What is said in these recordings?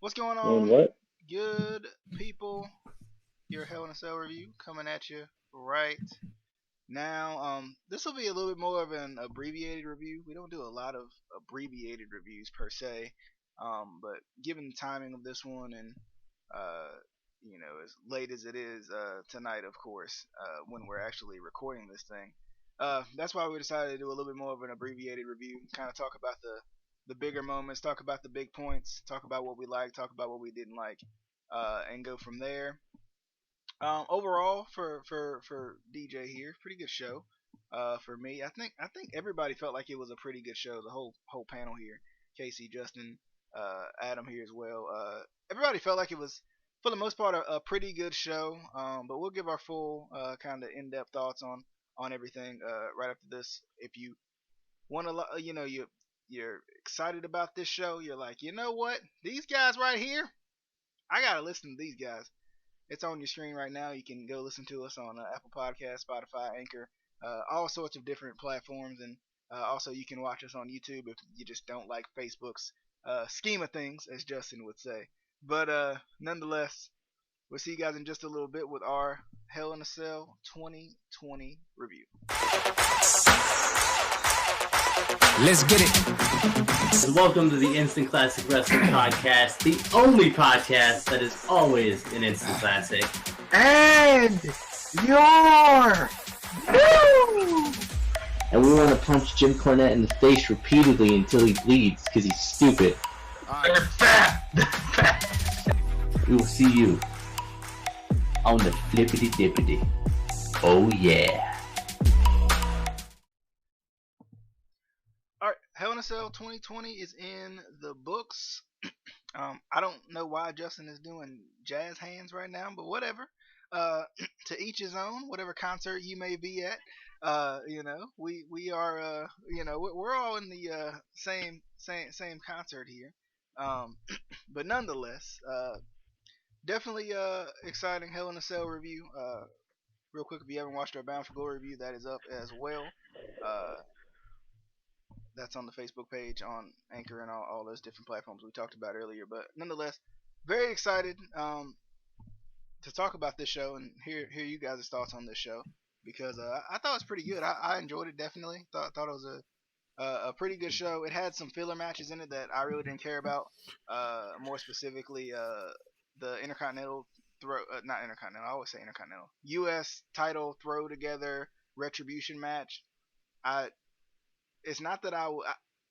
What's going On on, what? good people? Your Hell in a Cell review coming at you right now. This will be a little bit more of an abbreviated review. We don't do a lot of abbreviated reviews per se, but given the timing of this one and uh, as late as it is tonight, of course, when we're actually recording this thing, that's why we decided to do a little bit more of an abbreviated review. Kind of talk about the bigger moments, talk about the big points, talk about what we liked, talk about what we didn't like, and go from there. Overall, for DJ here, pretty good show. For me, I think everybody felt like it was a pretty good show. The whole panel here, Casey, Justin, Adam here as well. Everybody felt like it was, for the most part, a pretty good show. But we'll give our full kind of in-depth thoughts on everything right after this. If you want to, you're excited about this show. You're like, you know what? These guys right here, I gotta listen to these guys. It's on your screen right now. You can go listen to us on Apple Podcast, Spotify, Anchor, all sorts of different platforms, and also you can watch us on YouTube if you just don't like Facebook's scheme of things, as Justin would say. But nonetheless, we'll see you guys in just a little bit with our Hell in a Cell 2020 review. Let's get it. Welcome to the Instant Classic Wrestling Podcast, the only podcast that is always an instant classic. And you're new! And we want to punch Jim Cornette in the face repeatedly until he bleeds because he's stupid. They're fat! They're fat! We will see you on the flippity dippity. Oh yeah. Hell in a Cell 2020 is in the books. I don't know why Justin is doing jazz hands right now, but whatever. To each his own. Whatever concert you may be at, we are, we're all in the same concert here. But nonetheless, definitely exciting Hell in a Cell review. Real quick, if you haven't watched our Bound for Glory review, that is up as well. That's on the Facebook page, on Anchor, and all those different platforms we talked about earlier. But nonetheless, very excited to talk about this show and hear you guys' thoughts on this show, because I thought it was pretty good. I enjoyed it, definitely. Thought it was a pretty good show. It had some filler matches in it that I really didn't care about. More specifically, the Intercontinental not Intercontinental. I always say Intercontinental. U.S. title throw together retribution match. It's not that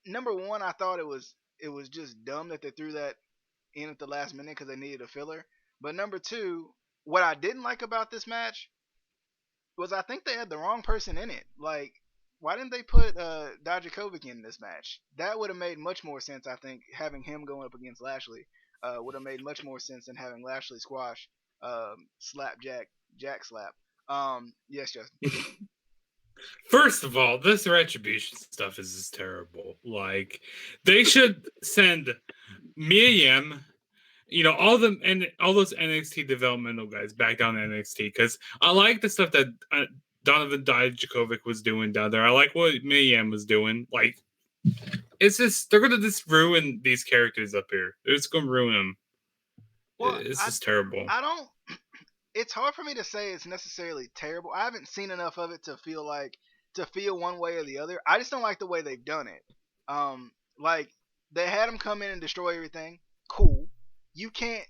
number one, I thought it was just dumb that they threw that in at the last minute because they needed a filler. But number two, what I didn't like about this match was I think they had the wrong person in it. Like, why didn't they put Dijakovic in this match? That would have made much more sense. I think having him going up against Lashley would have made much more sense than having Lashley squash Slapjack Jack Slap. Yes, Justin. First of all, this retribution stuff is just terrible. Like, they should send Mia Yim, all those NXT developmental guys back down to NXT, because I like the stuff that Donovan Dijakovic was doing down there. I like what Mia Yim was doing. Like, it's just, they're gonna just ruin these characters up here. They're just gonna ruin them. Well, it's just terrible. It's hard for me to say it's necessarily terrible. I haven't seen enough of it to feel one way or the other. I just don't like the way they've done it. Like, they had them come in and destroy everything. Cool. You can't,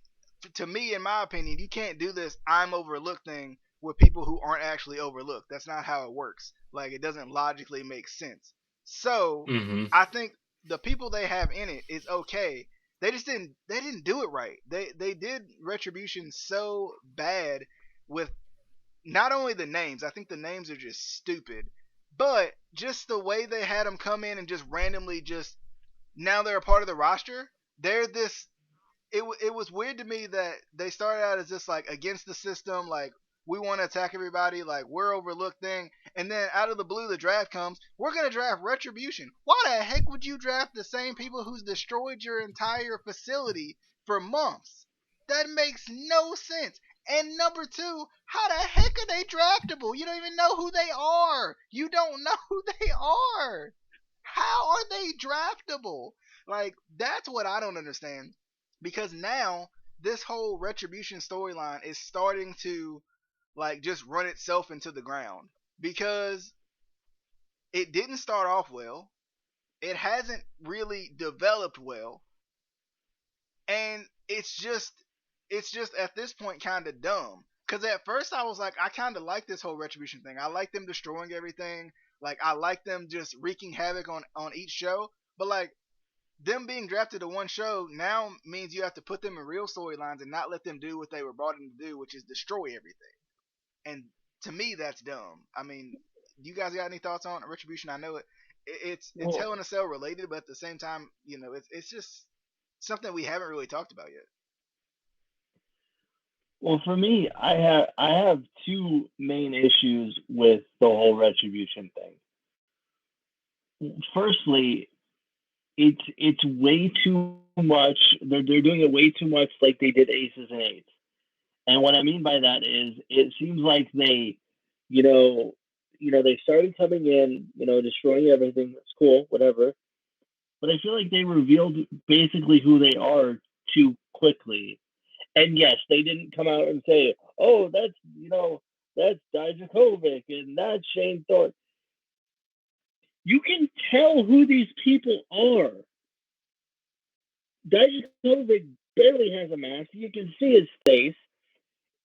to me, in my opinion, you can't do this I'm overlooked thing with people who aren't actually overlooked. That's not how it works. Like, it doesn't logically make sense. So, I think the people they have in it is okay. They didn't do it right. They did retribution so bad with not only the names. I think the names are just stupid, but just the way they had them come in and just randomly now they're a part of the roster. They're this. It was weird to me that they started out as this, like, against the system, like, we want to attack everybody, like, we're overlooked thing. And then out of the blue, the draft comes. We're going to draft Retribution. Why the heck would you draft the same people who's destroyed your entire facility for months? That makes no sense. And number two, how the heck are they draftable? You don't even know who they are. You don't know who they are. How are they draftable? Like, that's what I don't understand. because now this whole retribution storyline is starting to like just run itself into the ground because it didn't start off well. It hasn't really developed well, and it's just at this point kind of dumb. Cause at first I was like, I kind of like this whole retribution thing. I like them destroying everything. Like I like them just wreaking havoc on each show. But like them being drafted to one show now means you have to put them in real storylines and not let them do what they were brought in to do, which is destroy everything. And to me, that's dumb. I mean, you guys got any thoughts on retribution? I know it's Well, Hell in a Cell related, but at the same time, it's just something we haven't really talked about yet. well, for me, I have two main issues with the whole retribution thing. Firstly, it's way too much. They're doing it way too much, like they did Aces and Eights. And what I mean by that is, it seems like they, you know, they started coming in, destroying everything. It's cool, whatever. But I feel like they revealed basically who they are too quickly. And yes, they didn't come out and say, "Oh, that's Dijakovic and that's Shane Thorne." You can tell who these people are. Dijakovic barely has a mask. You can see his face.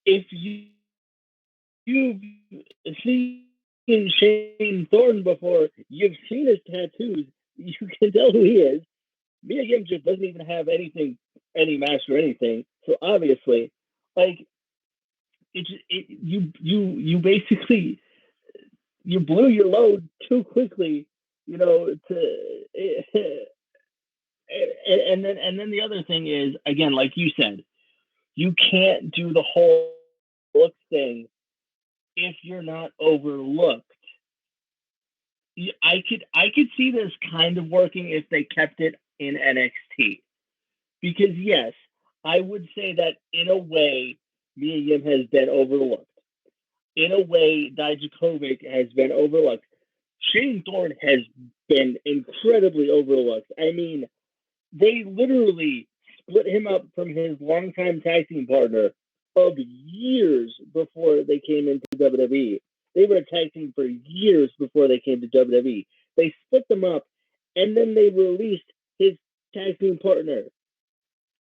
If you've seen Shane Thorne before, you've seen his tattoos. You can tell who he is. Mia Yim just doesn't even have any mask or anything. So obviously, like you basically you blew your load too quickly, to and then the other thing is, again, like you said, you can't do the whole look thing if you're not overlooked. I could see this kind of working if they kept it in NXT, because yes, I would say that in a way Mia Yim has been overlooked. In a way, Dijakovic has been overlooked. Shane Thorne has been incredibly overlooked. I mean, they literally split him up from his longtime tag team partner of years before they came into WWE. They were a tag team for years before they came to WWE. They split them up, and then they released his tag team partner,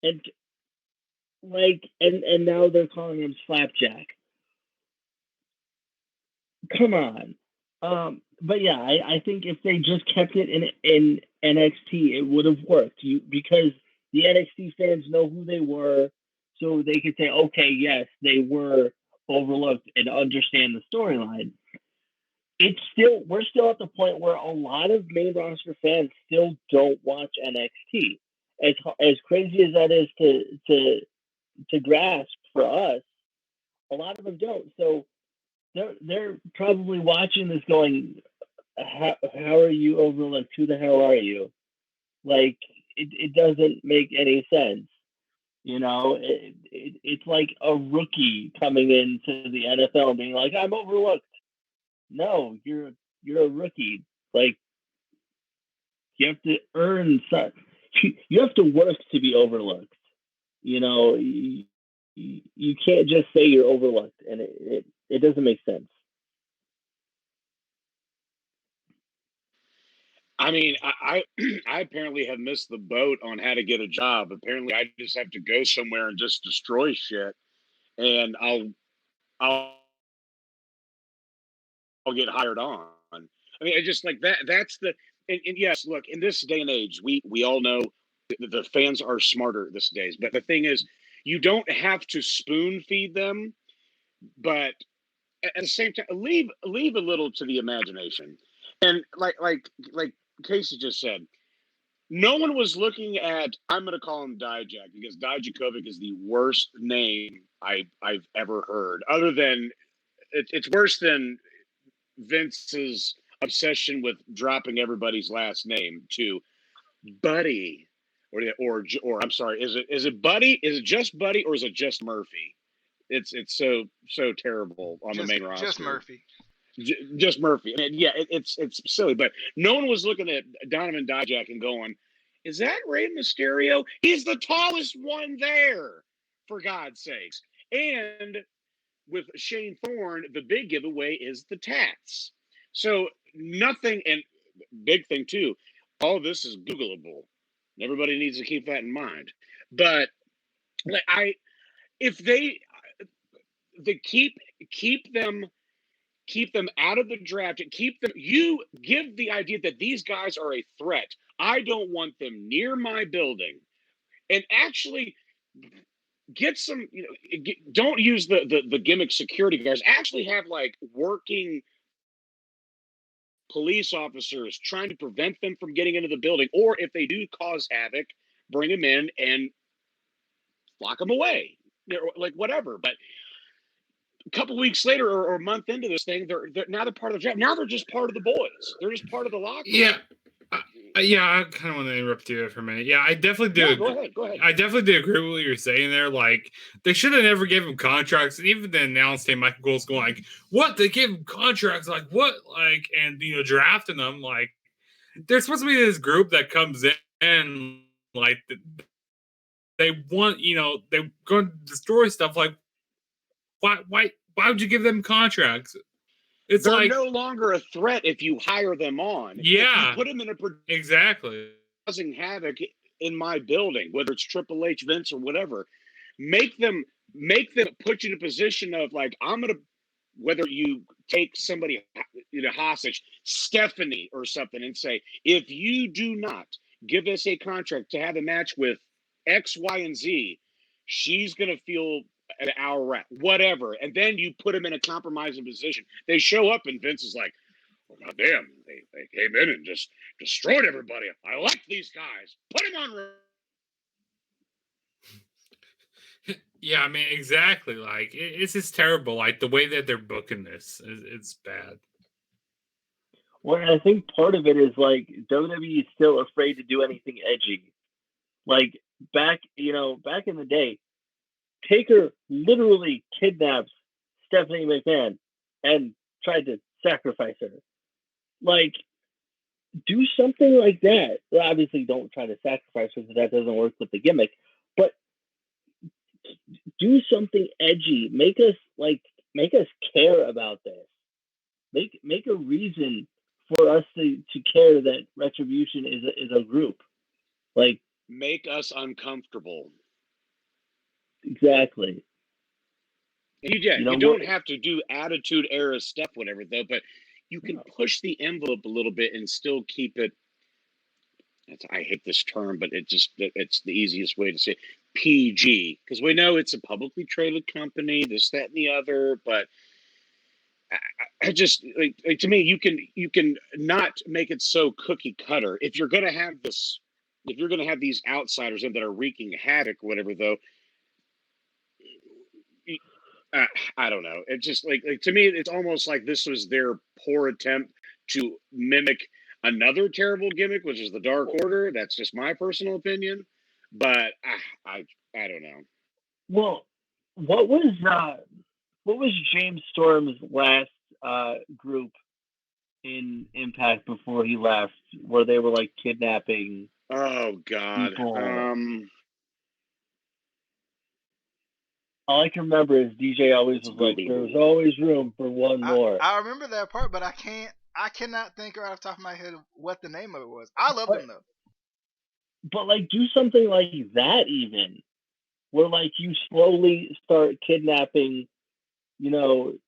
and and now they're calling him Slapjack. Come on. But yeah, I think if they just kept it in NXT, it would have worked. Because the NXT fans know who they were, so they could say, okay, yes, they were overlooked, and understand the storyline. We're still at the point where a lot of main roster fans still don't watch NXT. As crazy as that is to grasp for us, a lot of them don't. So they're probably watching this going, how are you overlooked? Who the hell are you? Like, it doesn't make any sense. It's like a rookie coming into the NFL and being like, I'm overlooked. No, you're a rookie. Like, you have to earn such. You have to work to be overlooked. You can't just say you're overlooked, and it doesn't make sense. I mean, I apparently have missed the boat on how to get a job. Apparently, I just have to go somewhere and just destroy shit, and I'll get hired on. I mean, I just like that. That's the and yes, look, in this day and age, we all know the fans are smarter this days. But the thing is, you don't have to spoon feed them, but at the same time, leave a little to the imagination. And like Casey just said, no one was looking at. I'm going to call him Dijak because Dijakovic is the worst name I've ever heard. Other than it's worse than Vince's obsession with dropping everybody's last name to Buddy, or I'm sorry, is it Buddy? Is it just Buddy or is it just Murphy? It's so terrible on the main roster. Just Murphy. Just Murphy. I mean, yeah, it's silly, but no one was looking at Donovan Dijak and going, Is that Rey Mysterio? He's the tallest one there, for God's sakes. And with Shane Thorne, the big giveaway is the tats. So nothing, and big thing too, all this is Googleable. Everybody needs to keep that in mind. But if they keep them out of the draft and you give the idea that these guys are a threat. I don't want them near my building, and actually get some, don't use the gimmick security guards. Actually have like working police officers trying to prevent them from getting into the building, or if they do cause havoc, bring them in and lock them away, like whatever. But a couple weeks later, or a month into this thing, they're now they're part of the draft. Now they're just part of the boys. They're just part of the locker room. Yeah. I kind of want to interrupt you for a minute. Yeah, I definitely do. Yeah, go ahead. I definitely do agree with what you're saying there. Like, they should have never given him contracts. And even the announce team, Michael Cole's going like, what? They gave him contracts? Like, what? Like, and, drafting them. Like, they're supposed to be this group that comes in, like, they want, they're going to destroy stuff. Like, why would you give them contracts? They're like, no longer a threat if you hire them on. Yeah. If you put them in exactly causing havoc in my building, whether it's Triple H, Vince, or whatever, make them put you in a position of like, I'm gonna, whether you take somebody hostage, Stephanie or something, and say, if you do not give us a contract to have a match with X, Y, and Z, she's gonna feel an hour rat, whatever. And then you put them in a compromising position. They show up and Vince is like, oh, God damn, they came in and just destroyed everybody. I like these guys. Put them on. Yeah, I mean, exactly. Like, it's just terrible. Like, the way that they're booking this, it's bad. Well, I think part of it is, like, WWE is still afraid to do anything edgy. Like, back in the day, Taker literally kidnaps Stephanie McMahon and tried to sacrifice her. Like, do something like that. Well, obviously, don't try to sacrifice her because that doesn't work with the gimmick. But do something edgy. Make us care about this. Make a reason for us to care that Retribution is a group. Like, make us uncomfortable. Exactly. You don't have to do attitude era stuff, whatever, though, but you can push the envelope a little bit and still keep it. I hate this term, but it's the easiest way to say PG, because we know it's a publicly traded company, this, that, and the other. But I just like to me, you can not make it so cookie cutter. If you're going to have these outsiders in that are wreaking havoc, whatever, though. I don't know. It's just like to me, it's almost like this was their poor attempt to mimic another terrible gimmick, which is the Dark Order. That's just my personal opinion, but I don't know. Well, what was James Storm's last group in Impact before he left, where they were like kidnapping? Oh God. People? All I can remember is DJ always was like, "There's always room for one more." I remember that part, but I cannot think right off the top of my head what the name of it was. I love them though. But like, do something like that, even where like you slowly start kidnapping, WWE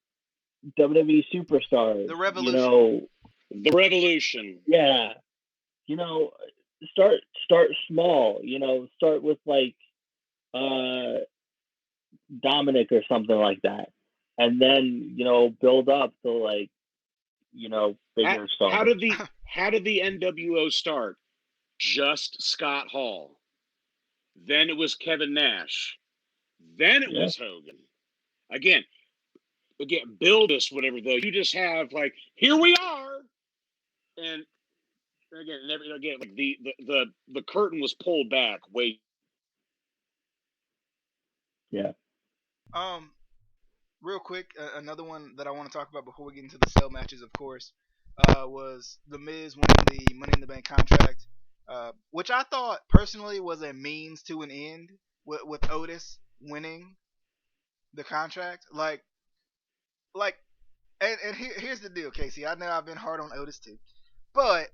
superstars. The Revolution. The Revolution. Yeah. Start small. Start with like Dominic or something like that, and then build up to like bigger stars. How did the NWO start? Just Scott Hall. Then it was Kevin Nash. Then it was Hogan. Again, build us whatever though. You just have like, here we are, and again, like the curtain was pulled back way. Yeah. Real quick, another one that I want to talk about before we get into the cell matches, of course, was The Miz winning the Money in the Bank contract. which I thought personally was a means to an end with Otis winning the contract. Like, and here's the deal, Casey. I know I've been hard on Otis too, but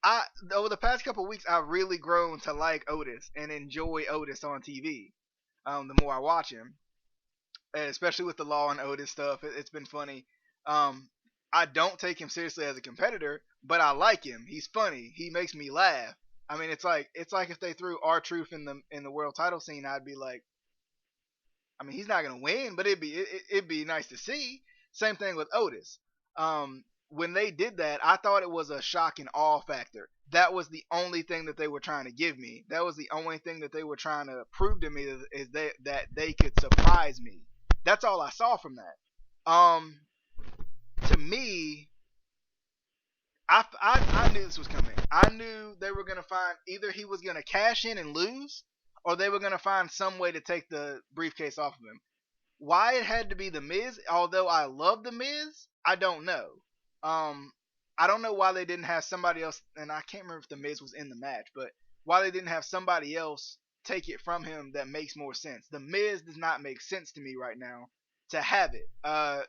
I over the past couple of weeks I've really grown to like Otis and enjoy Otis on TV. The more I watch him, and especially with the Law and Otis stuff, it's been funny. Um, I don't take him seriously as a competitor, but I like him. He's funny. He makes me laugh. I mean, it's like if they threw R-Truth in the world title scene, I'd be like, I mean, he's not gonna win, but it'd be nice to see. Same thing with Otis. When they did that, I thought it was a shock and awe factor. That was the only thing that they were trying to give me. That was the only thing that they were trying to prove to me is that they could surprise me. That's all I saw from that. To me, I knew this was coming. I knew they were gonna find either he was gonna cash in and lose, or they were gonna find some way to take the briefcase off of him. Why it had to be the Miz, although I love the Miz, I don't know. I don't know why they didn't have somebody else, and I can't remember if the Miz was in the match, but why they didn't have somebody else take it from him that makes more sense. The Miz does not make sense to me right now to have it,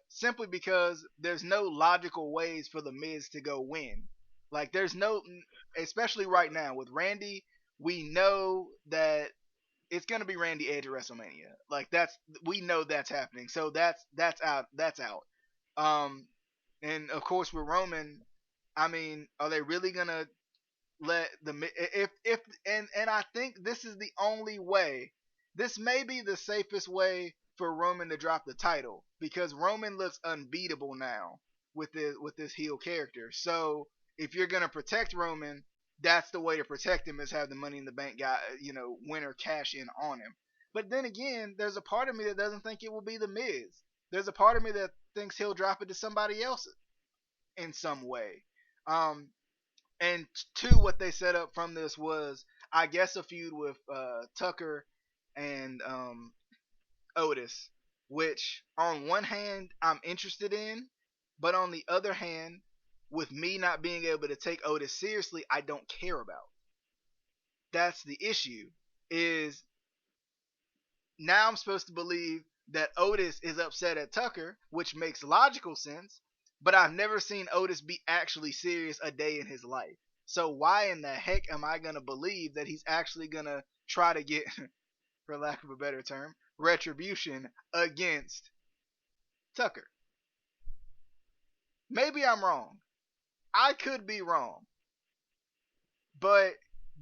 simply because there's no logical ways for the Miz to go win. Like there's no, especially right now with Randy, we know that it's gonna be Randy Edge at WrestleMania. Like we know that's happening. So that's out. That's out. Um, and of course with Roman, I mean, are they really gonna let if and I think this is the only way. This may be the safest way for Roman to drop the title because Roman looks unbeatable now with this heel character. So if you're gonna protect Roman, that's the way to protect him is have the Money in the Bank guy, winner cash in on him. But then again, there's a part of me that doesn't think it will be the Miz. There's a part of me that thinks he'll drop it to somebody else in some way. Um, and two, what they set up from this was, I guess, a feud with Tucker and Otis, which on one hand I'm interested in, but on the other hand, with me not being able to take Otis seriously, I don't care about. That's the issue. Is now I'm supposed to believe that Otis is upset at Tucker, which makes logical sense, but I've never seen Otis be actually serious a day in his life. So why in the heck am I going to believe that he's actually going to try to get, for lack of a better term, retribution against Tucker? Maybe I'm wrong. I could be wrong. But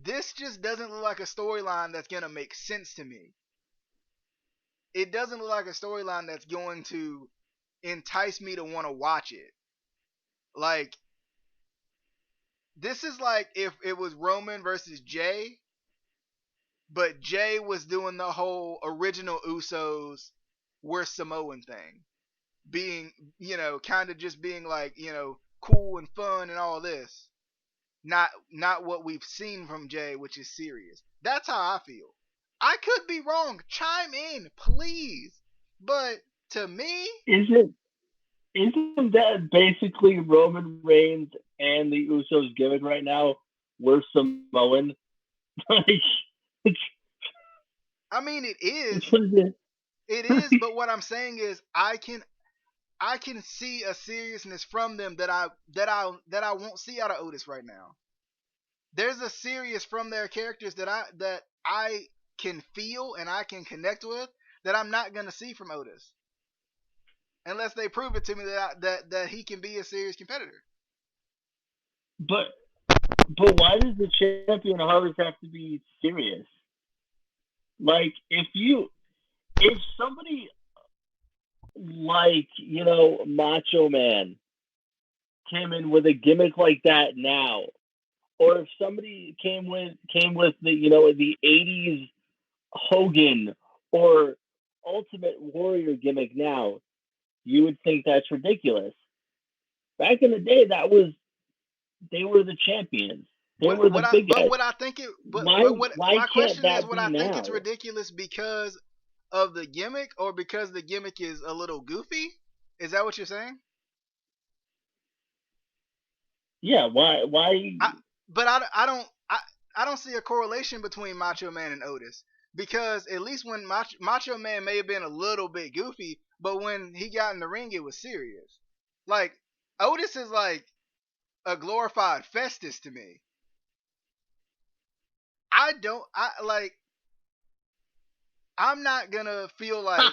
this just doesn't look like a storyline that's going to make sense to me. It doesn't look like a storyline that's going to entice me to want to watch it. Like, this is like if it was Roman versus Jay, but Jay was doing the whole original Usos we're Samoan thing. Being, kind of just being like, cool and fun and all this. Not what we've seen from Jay, which is serious. That's how I feel. I could be wrong. Chime in, please. But to me, Isn't that basically Roman Reigns and the Usos gimmick right now? We're Samoan. Like, I mean, it is. it? It is. But what I'm saying is, I can see a seriousness from them that I won't see out of Otis right now. There's a serious from their characters that I can feel and I can connect with that I'm not gonna see from Otis, unless they prove it to me that he can be a serious competitor. But why does the champion always have to be serious? Like if somebody like Macho Man came in with a gimmick like that now, or if somebody came with the '80s Hogan or Ultimate Warrior gimmick now, you would think that's ridiculous. Back in the day, they were the champions. They were the big guys. But what I think it. But, why, but what why my question can't is, that would be I think now? it's ridiculous because of the gimmick, or because the gimmick is a little goofy? Is that what you're saying? Yeah. Why? I don't. I don't see a correlation between Macho Man and Otis because at least when Macho Man may have been a little bit goofy, but when he got in the ring, it was serious. Like Otis is like a glorified Festus to me. I don't. I like. I'm not gonna feel like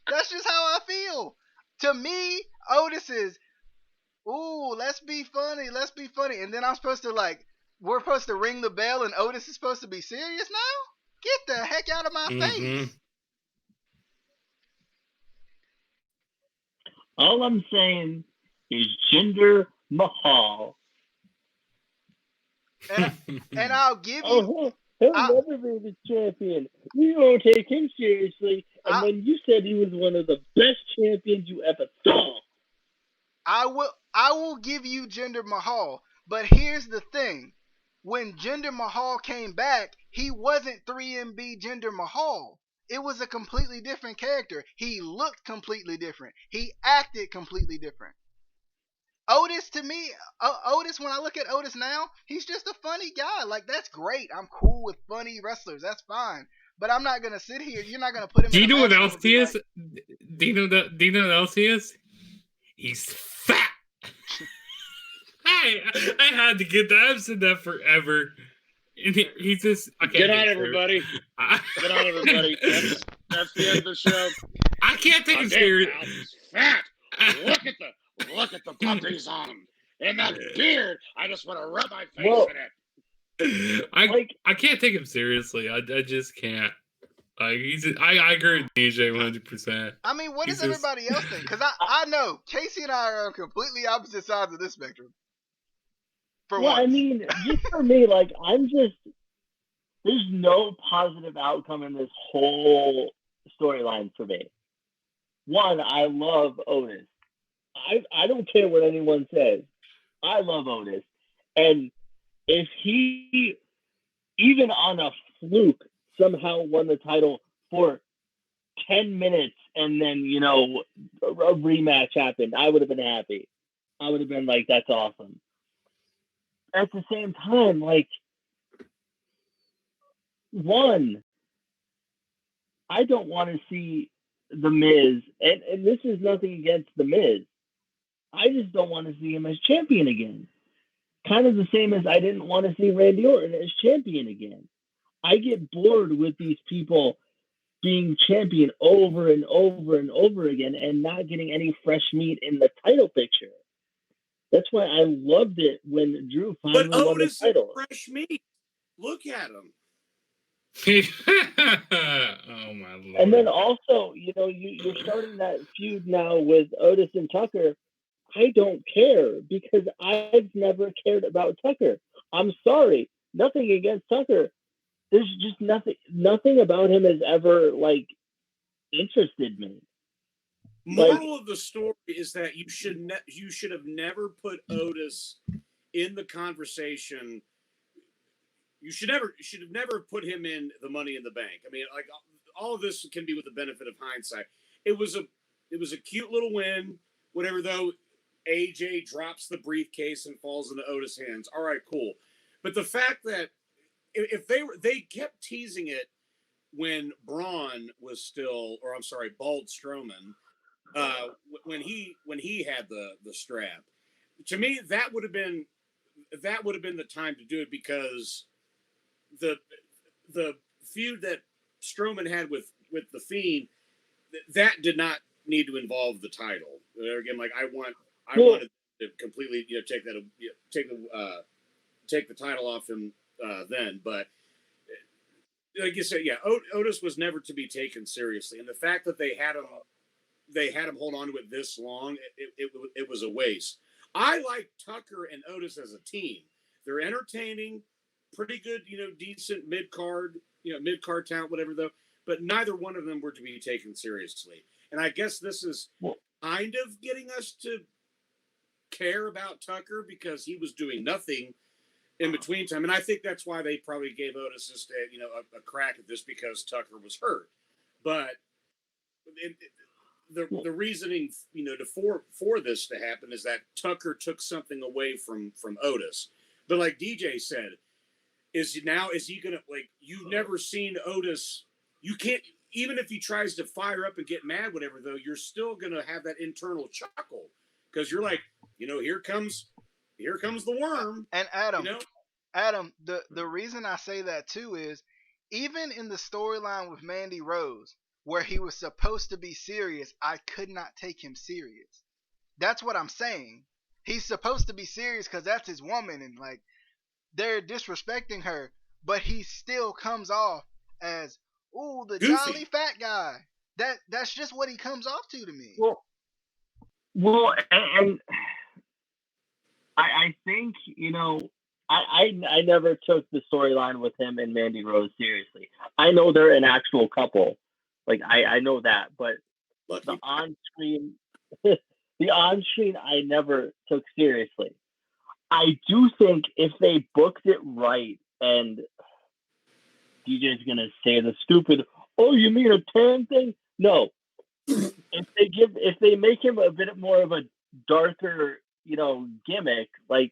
that's just how I feel. To me, Otis is, ooh, let's be funny, and then I'm supposed to like, we're supposed to ring the bell, and Otis is supposed to be serious now. Get the heck out of my Mm-hmm. face. All I'm saying is Jinder Mahal. And I'll give you. Oh, he'll never be the champion. You don't take him seriously. And then you said he was one of the best champions you ever saw. I will give you Jinder Mahal, but here's the thing: when Jinder Mahal came back, he wasn't 3MB Jinder Mahal. It was a completely different character. He looked completely different. He acted completely different. Otis, to me, Otis, when I look at Otis now, he's just a funny guy. Like, that's great. I'm cool with funny wrestlers. That's fine. But I'm not going to sit here. You're not going to put him Do in you a know match what and I'm else gonna be he like, is? Do you know what else he is? He's fat. I had to get that. I've said that forever. And he's just. Get on, everybody. Get on, everybody. That's the end of the show. I can't take him seriously. He's fat. Look at the puppies on him. And that beard. I just want to rub my face in it. I can't take him seriously. I just can't. Like I agree with DJ 100%. I mean, what does everybody else think? Because I know Casey and I are on completely opposite sides of this spectrum. I mean, just for me, like, there's no positive outcome in this whole storyline for me. One, I love Otis. I don't care what anyone says. I love Otis. And if he, even on a fluke, somehow won the title for 10 minutes and then, a rematch happened, I would have been happy. I would have been like, that's awesome. At the same time, like, one, I don't want to see The Miz, and this is nothing against The Miz. I just don't want to see him as champion again. Kind of the same as I didn't want to see Randy Orton as champion again. I get bored with these people being champion over and over and over again and not getting any fresh meat in the title picture. That's why I loved it when Drew finally won the title. Fresh meat. Look at him. Oh my Lord. And then also, you're starting that feud now with Otis and Tucker. I don't care because I've never cared about Tucker. I'm sorry. Nothing against Tucker. There's just nothing about him has ever, like, interested me. Moral of the story is that you should have never put Otis in the conversation. You should have never put him in the Money in the Bank. I mean, like, all of this can be with the benefit of hindsight. It was a cute little win. Whatever, though, AJ drops the briefcase and falls into Otis' hands. All right, cool. But the fact that if they kept teasing it when Braun was still, or I'm sorry, Bald Strowman. When he had the strap, to me that would have been the time to do it because the feud that Strowman had with the Fiend, that did not need to involve the title. Again, like I wanted to completely take the title off him then, but like you said, yeah, Otis was never to be taken seriously, and the fact that they had him hold on to it this long, it was a waste. I like Tucker and Otis as a team. They're entertaining, pretty good, decent mid-card talent, whatever, though. But neither one of them were to be taken seriously. And I guess this is kind of getting us to care about Tucker because he was doing nothing in between time. And I think that's why they probably gave Otis a crack at this because Tucker was hurt. But the reasoning, for this to happen is that Tucker took something away from Otis. But like DJ said, is he gonna, like, you've never seen Otis? You can't, even if he tries to fire up and get mad, whatever, though, you're still gonna have that internal chuckle because you're like, here comes the worm. And Adam, the reason I say that too is even in the storyline with Mandy Rose, where he was supposed to be serious, I could not take him serious. That's what I'm saying. He's supposed to be serious because that's his woman, and like they're disrespecting her, but he still comes off as, ooh, the Goofy. jolly fat guy. That's just what he comes off to me. Well, and I think I never took the storyline with him and Mandy Rose seriously. I know they're an actual couple, like I know that, but the on screen I never took seriously. I do think if they booked it right, and DJ's gonna say the stupid, oh, you mean a tan thing? No. If they make him a bit more of a darker, gimmick, like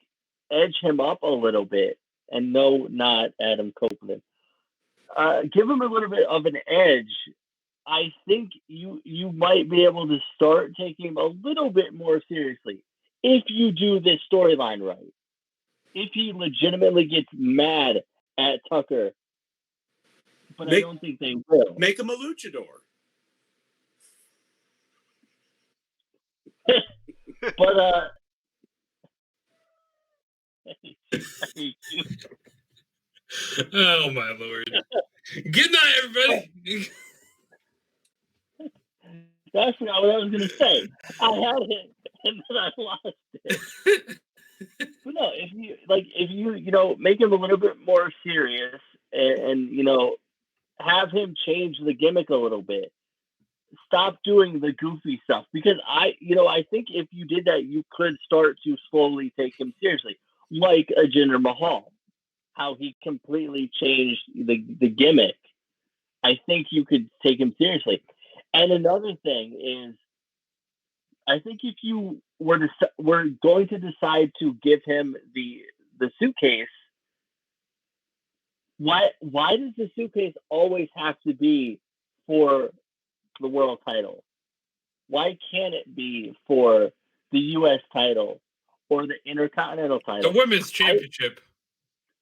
edge him up a little bit, and no, not Adam Copeland. Give him a little bit of an edge. I think you might be able to start taking him a little bit more seriously if you do this storyline right. If he legitimately gets mad at Tucker, but I don't think they will. Make him a luchador. But oh my lord! Good night, everybody. I forgot what I was going to say. I had it, and then I lost it. But no, if you make him a little bit more serious, and have him change the gimmick a little bit. Stop doing the goofy stuff, because I think if you did that, you could start to slowly take him seriously, like a Jinder Mahal, how he completely changed the gimmick. I think you could take him seriously. And another thing is, I think if you were going to decide to give him the suitcase, why does the suitcase always have to be for the world title? Why can't it be for the U.S. title or the Intercontinental title? The Women's Championship.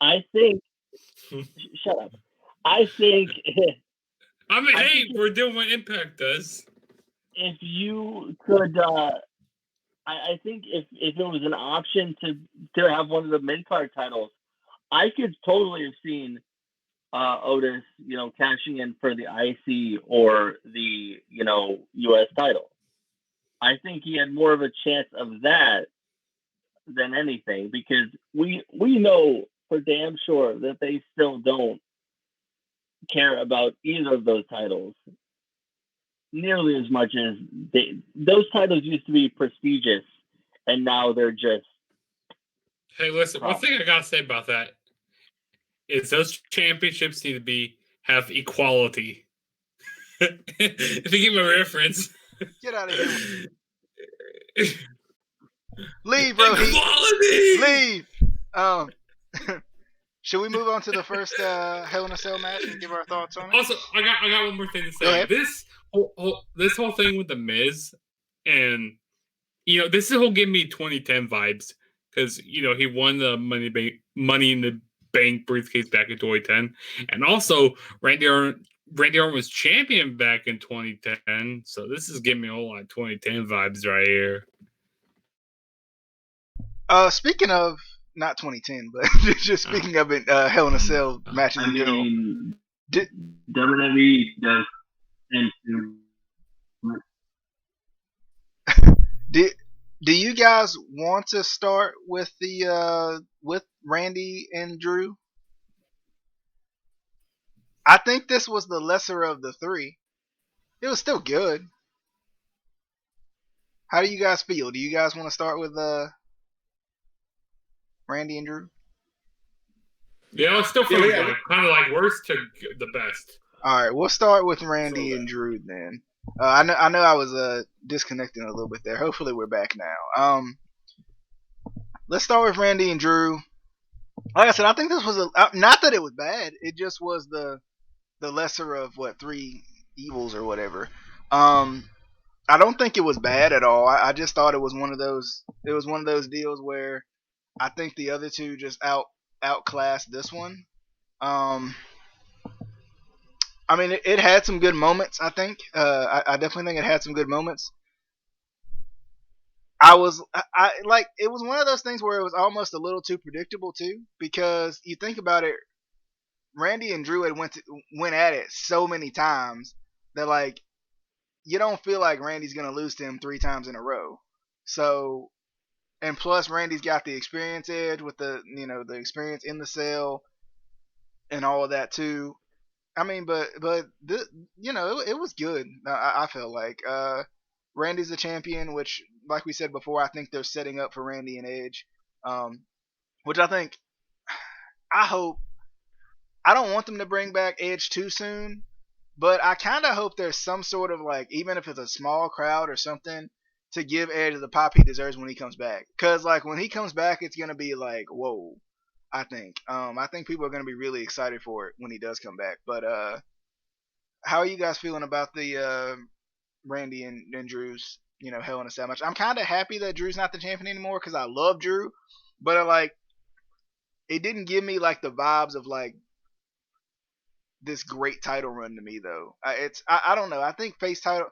I think. Shut up. I think. We're doing what Impact does. If you could, I think if it was an option to have one of the mid-card titles, I could totally have seen Otis, cashing in for the IC or the, U.S. title. I think he had more of a chance of that than anything, because we know for damn sure that they still don't care about either of those titles nearly as much as those titles used to be prestigious, and now they're just. Hey, listen, one thing I gotta say about that is those championships need to have equality. If you give me a reference. Get out of here. Leave, bro. Equality! Leave. Should we move on to the first Hell in a Cell match and give our thoughts on it? Also, I got one more thing to say. Go ahead. This whole thing with the Miz, and this whole give me 2010 vibes, because he won the Money in the Bank briefcase back in 2010, and also Randy Orton was champion back in 2010. So this is giving me a whole lot of 2010 vibes right here. Speaking of not 2010, but just speaking of it, Hell in a Cell matches in general. WWE does tend to. Do you guys want to start with with Randy and Drew? I think this was the lesser of the three. It was still good. How do you guys feel? Do you guys want to start with Randy and Drew? Yeah, I still feel kind of like worst to the best. All right, we'll start with Randy and Drew then. I know I was disconnecting a little bit there. Hopefully we're back now. Let's start with Randy and Drew. Like I said, I think this was not that it was bad. It just was the lesser of what three evils or whatever. I don't think it was bad at all. I just thought it was one of those. It was one of those deals where I think the other two just outclassed this one. Um, I mean, it had some good moments. I think. I definitely think it had some good moments. I like it was one of those things where it was almost a little too predictable too, because you think about it, Randy and Drew had went at it so many times that like you don't feel like Randy's gonna lose to him 3 times in a row. So and plus Randy's got the experience edge with the experience in the cell and all of that too. I mean, but it was good. I felt like Randy's the champion, which like we said before, I think they're setting up for Randy and Edge, which I think I hope I don't want them to bring back Edge too soon, but I kind of hope there's some sort of like, even if it's a small crowd or something, to give Edge the pop he deserves when he comes back. Cause like when he comes back, it's gonna be like, whoa. I think people are gonna be really excited for it when he does come back. But how are you guys feeling about the Randy and Drew's Hell in a Cell match? I'm kind of happy that Drew's not the champion anymore because I love Drew, but like it didn't give me like the vibes of like this great title run to me though. I don't know. I think face title.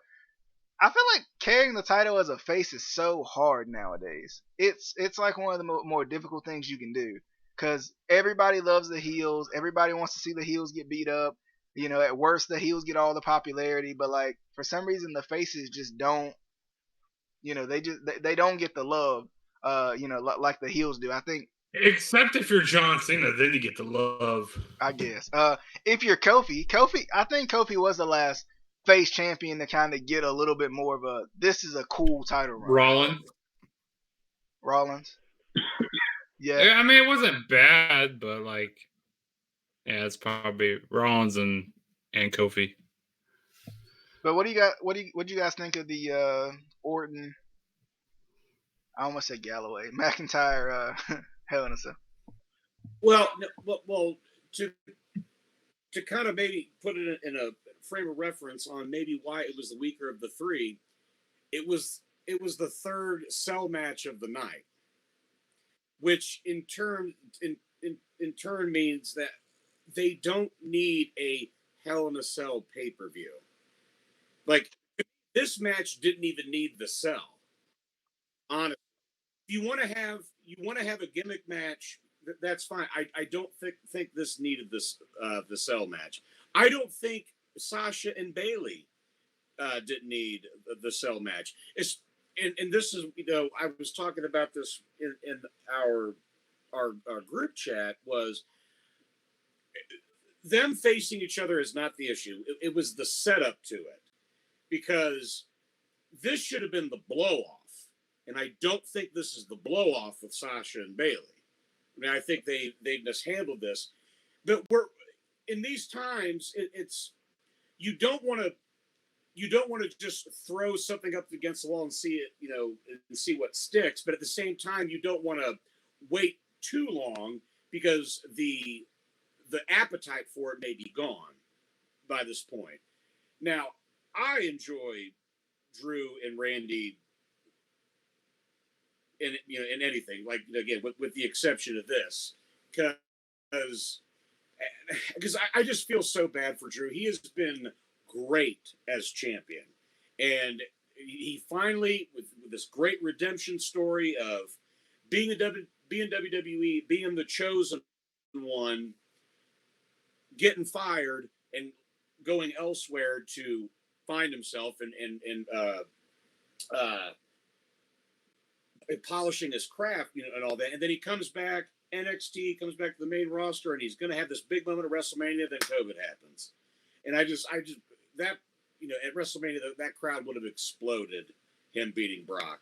I feel like carrying the title as a face is so hard nowadays. It's like one of the more difficult things you can do because everybody loves the heels. Everybody wants to see the heels get beat up. At worst the heels get all the popularity, but like for some reason the faces just don't. They don't get the love. Like the heels do. I think. Except if you're John Cena, then you get the love. I guess. If you're Kofi, I think Kofi was the last face champion to kind of get a little bit more of a this is a cool title run. Rollins. Yeah. I mean, it wasn't bad, but like, yeah, it's probably Rollins and Kofi. But what do you got? What do you guys think of the Orton? I almost said Galloway, McIntyre, Hell in a Cell. Well, to kind of maybe put it in a frame of reference on maybe why it was the weaker of the three, it was the third cell match of the night, which in turn means that they don't need a Hell in a Cell pay-per-view. Like this match didn't even need the cell. Honestly, if you want to have a gimmick match, that's fine. I don't think this needed this the cell match. I don't think Sasha and Bayley didn't need the cell match. And this is I was talking about this in our group chat, was them facing each other is not the issue. It was the setup to it, because this should have been the blow off. And I don't think this is the blow off with Sasha and Bayley. I mean, I think they mishandled this, but we're in these times. It's you don't want to just throw something up against the wall and see it, and see what sticks. But at the same time, you don't want to wait too long because the appetite for it may be gone by this point. Now, I enjoy Drew and Randy in anything, like again with the exception of this, because I just feel so bad for Drew. He has been great as champion, and he finally with this great redemption story of being WWE, being the chosen one, getting fired and going elsewhere to find himself and polishing his craft, and all that. And then he comes back, NXT, comes back to the main roster, and he's going to have this big moment at WrestleMania. Then COVID happens, and I just that at WrestleMania that crowd would have exploded, him beating Brock.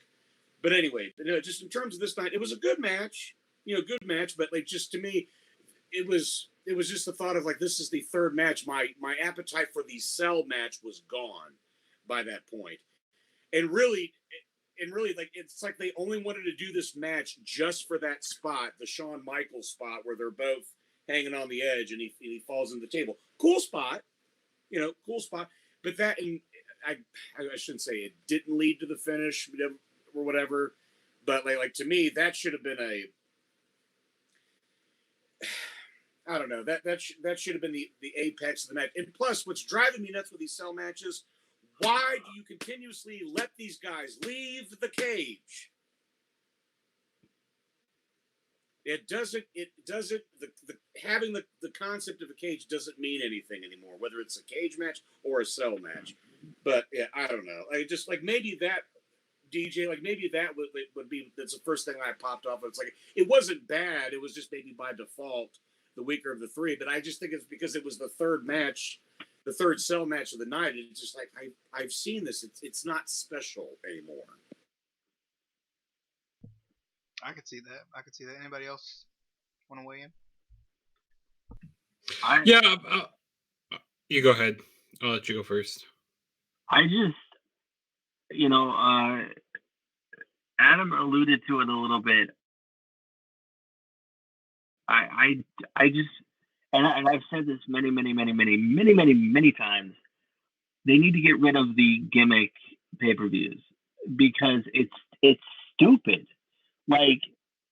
But anyway, just in terms of this night, it was a good match, good match. But like just to me, it was just the thought of like this is the third match. My appetite for the Cell match was gone. by that point. And really, like it's like they only wanted to do this match just for that spot, the Shawn Michaels spot where they're both hanging on the edge and he falls in the table. Cool spot, cool spot. But that, and I shouldn't say it didn't lead to the finish or whatever. But like to me, that should have been I don't know, that should have been the apex of the match. And plus, what's driving me nuts with these cell matches, why do you continuously let these guys leave the cage? It doesn't having the concept of a cage doesn't mean anything anymore, whether it's a cage match or a cell match. But yeah, I don't know. I just like maybe that DJ, like maybe that would be that's the first thing I popped off. It's like it wasn't bad. It was just maybe by default the weaker of the three. But I just think it's because it was the third match, the third cell match of the night. It's just like I've seen this. It's not special anymore. I could see that. Anybody else want to weigh in? You go ahead. I'll let you go first. I just, Adam alluded to it a little bit. I just, and I've said this many times. They need to get rid of the gimmick pay-per-views because it's stupid. Like,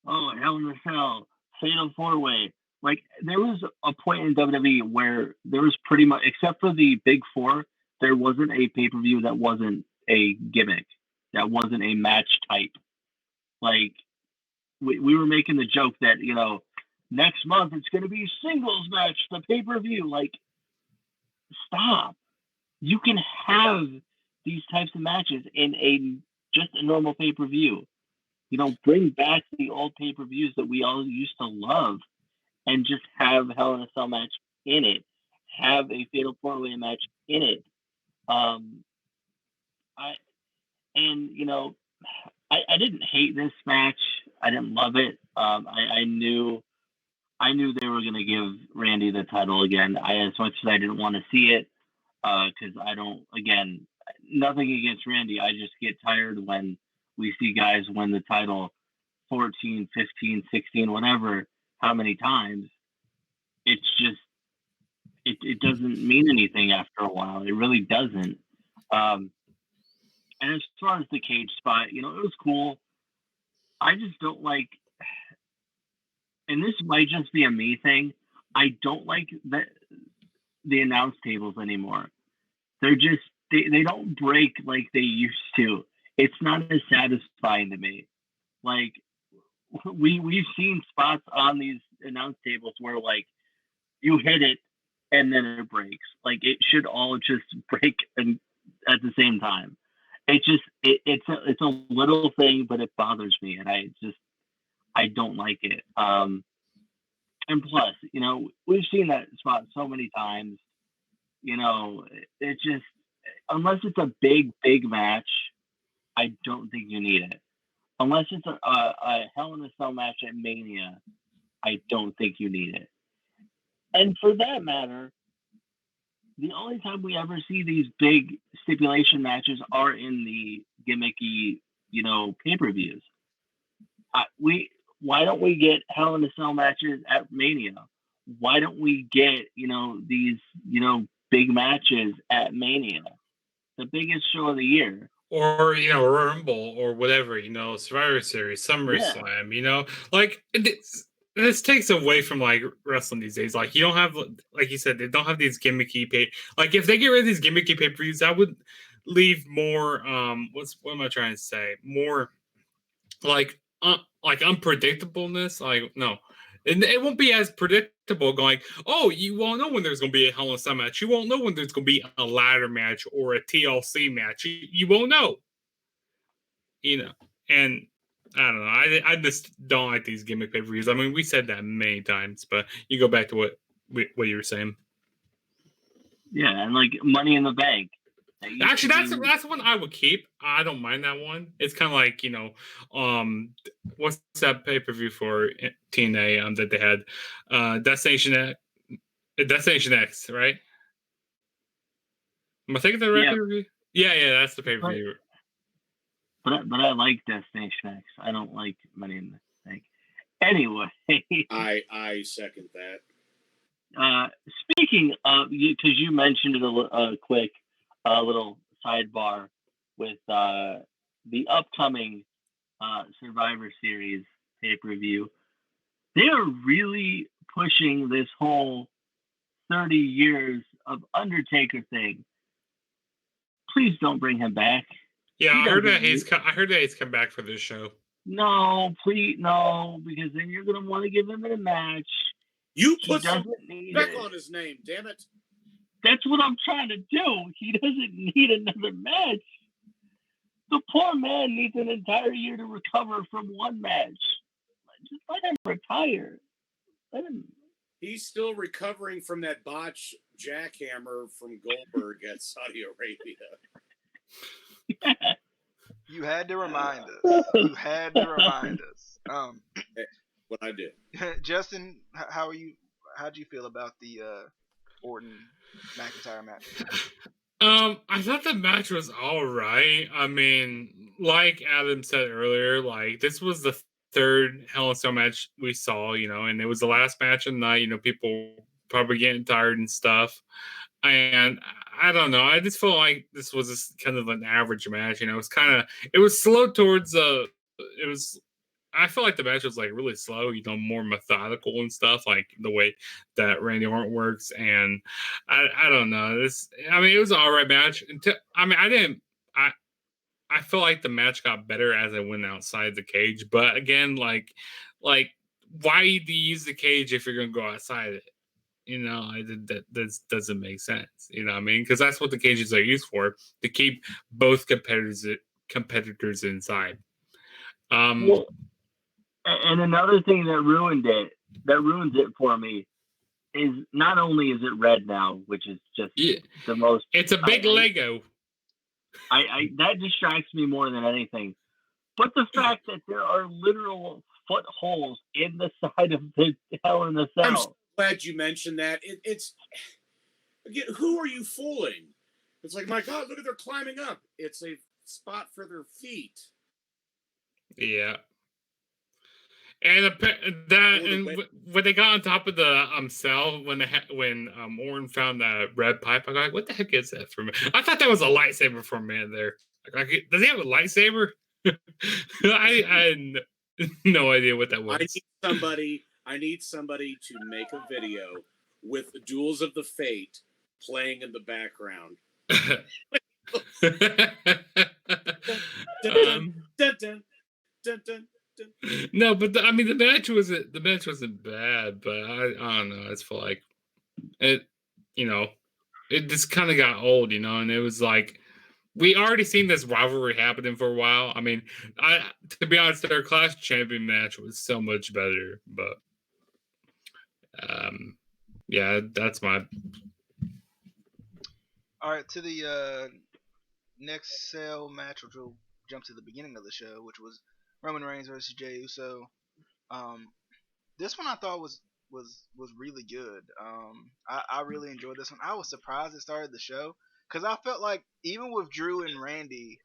oh, Hell in a Cell, Fatal 4-Way. Like, there was a point in WWE where there was pretty much, except for the Big Four, there wasn't a pay-per-view that wasn't a gimmick, that wasn't a match type. Like, we were making the joke that, next month it's going to be singles match, the pay-per-view. Like, stop. You can have these types of matches in just a normal pay-per-view. Bring back the old pay-per-views that we all used to love and just have Hell in a Cell match in it. Have a Fatal 4-Way match in it. I didn't hate this match. I didn't love it. I knew they were going to give Randy the title again. As much as I didn't want to see it, because I don't, again, nothing against Randy. I just get tired when we see guys win the title 14, 15, 16, whatever, how many times. It's just, it doesn't mean anything after a while. It really doesn't. And as far as the cage spot, it was cool. I just don't like, and this might just be a me thing, I don't like the announce tables anymore. They're just, they don't break like they used to. It's not as satisfying to me. Like, we've seen spots on these announce tables where, like, you hit it and then it breaks. Like, it should all just break at the same time. It's a little thing, but it bothers me, and I don't like it. And plus, we've seen that spot so many times. It just, unless it's a big match, I don't think you need it. Unless it's a Hell in a Cell match at Mania, I don't think you need it. And for that matter, the only time we ever see these big stipulation matches are in the gimmicky, pay-per-views. Why don't we get Hell in a Cell matches at Mania? Why don't we get, these, big matches at Mania? The biggest show of the year. Or, Rumble or whatever, Survivor Series, SummerSlam, like this takes away from like wrestling these days. Like, you don't have, like you said, they don't have these gimmicky like, if they get rid of these gimmicky pay-per-views, that would leave more what am I trying to say? More like unpredictableness. Like, no. And it won't be as predictable going, oh, you won't know when there's going to be a Hell in a Cell match. You won't know when there's going to be a ladder match or a TLC match. You won't know. And I don't know. I just don't like these gimmick pay-per-views. I mean, we said that many times, but you go back to what you were saying. Yeah, and like Money in the Bank. Actually, that's one I would keep. I don't mind that one. It's kind of like, what's that pay-per-view for TNA that they had? Destination X, right? Am I thinking the right pay-per-view? Yeah, that's the pay-per-view. But I like Destination X. I don't like Money in the Bank. Anyway, I second that. speaking of, because you mentioned it a quick little sidebar with the upcoming Survivor Series pay-per-view, they are really pushing this whole 30 years of Undertaker thing. Please don't bring him back. Yeah, I heard that he's come back for this show. No, please, no, because then you're gonna want to give him a match. You put some respect on his name, damn it. That's what I'm trying to do. He doesn't need another match. The poor man needs an entire year to recover from one match. Just let him retire. Let him. He's still recovering from that botch jackhammer from Goldberg at Saudi Arabia. Yeah. You had to remind us. You had to remind us. What I did. Justin, how'd you feel about the Orton McIntyre match? I thought the match was all right. I mean, like Adam said earlier, like this was the third Hell in a Cell match we saw, and it was the last match of the night. People probably getting tired and stuff. And I don't know. I just feel like this was just kind of an average match. It was slow towards I feel like the match was like really slow, more methodical and stuff, like the way that Randy Orton works. And I don't know. It was an all right match. I feel like the match got better as I went outside the cage. But again, like why do you use the cage if you're gonna go outside it? That doesn't make sense. Because that's what the cages are used for, to keep both competitors inside. Well, and another thing that ruins it for me, is not only is it red now, which is just the most. It's a big Lego. That distracts me more than anything. But the fact that there are literal footholes in the side of the Hell in a Cell. I'm so glad you mentioned that. It's again, who are you fooling? It's like, my God, look at they're climbing up. It's a spot for their feet. Yeah. And when they got on top of the cell, when Orton found that red pipe, I'm like, what the heck is that for me? I thought that was a lightsaber for a minute there. Like, does he have a lightsaber? I had no idea what that was. I need somebody to make a video with Duels of the Fate playing in the background. No, but the match wasn't bad, but I don't know. I just feel like it, it just kind of got old, and it was like we already seen this rivalry happening for a while. To be honest, their Clash Champion match was so much better, but yeah, that's my. All right, to the next cell match, which we'll jump to the beginning of the show, which was Roman Reigns versus Jey Uso. This one I thought was really good. I really enjoyed this one. I was surprised it started the show, because I felt like even with Drew and Randy,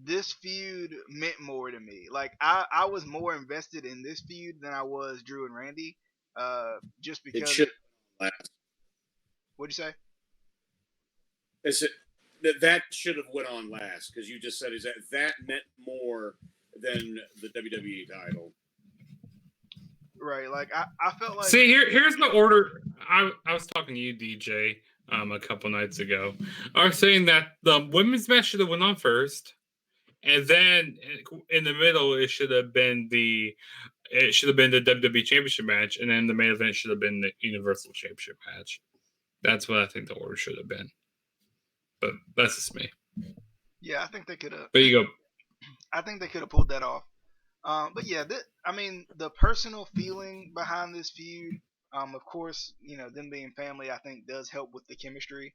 this feud meant more to me. Like I was more invested in this feud than I was Drew and Randy. Just because. It should last. What'd you say? That should have went on last, because you just said that meant more than the WWE title. Right, like I felt like. See, here's the order. I was talking to you, DJ, a couple nights ago. I was saying that the women's match should have went on first, and then in the middle it should have been the WWE Championship match, and then the main event should have been the Universal Championship match. That's what I think the order should have been. But that's just me. Yeah, I think they could have. There you go. I think they could have pulled that off. But yeah, the personal feeling behind this feud, of course, them being family, I think does help with the chemistry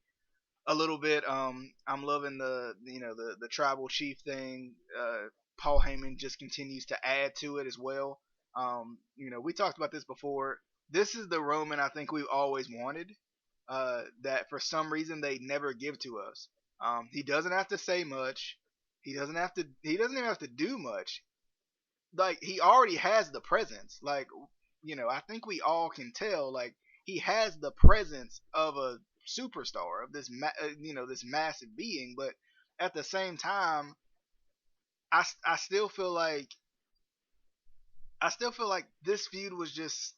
a little bit. I'm loving the tribal chief thing. Paul Heyman just continues to add to it as well. We talked about this before. This is the Roman I think we've always wanted. That for some reason they never give to us. He doesn't have to say much. He doesn't have to. He doesn't even have to do much. Like he already has the presence. Like I think we all can tell. Like he has the presence of a superstar of this, this massive being. But at the same time, I still feel like this feud was just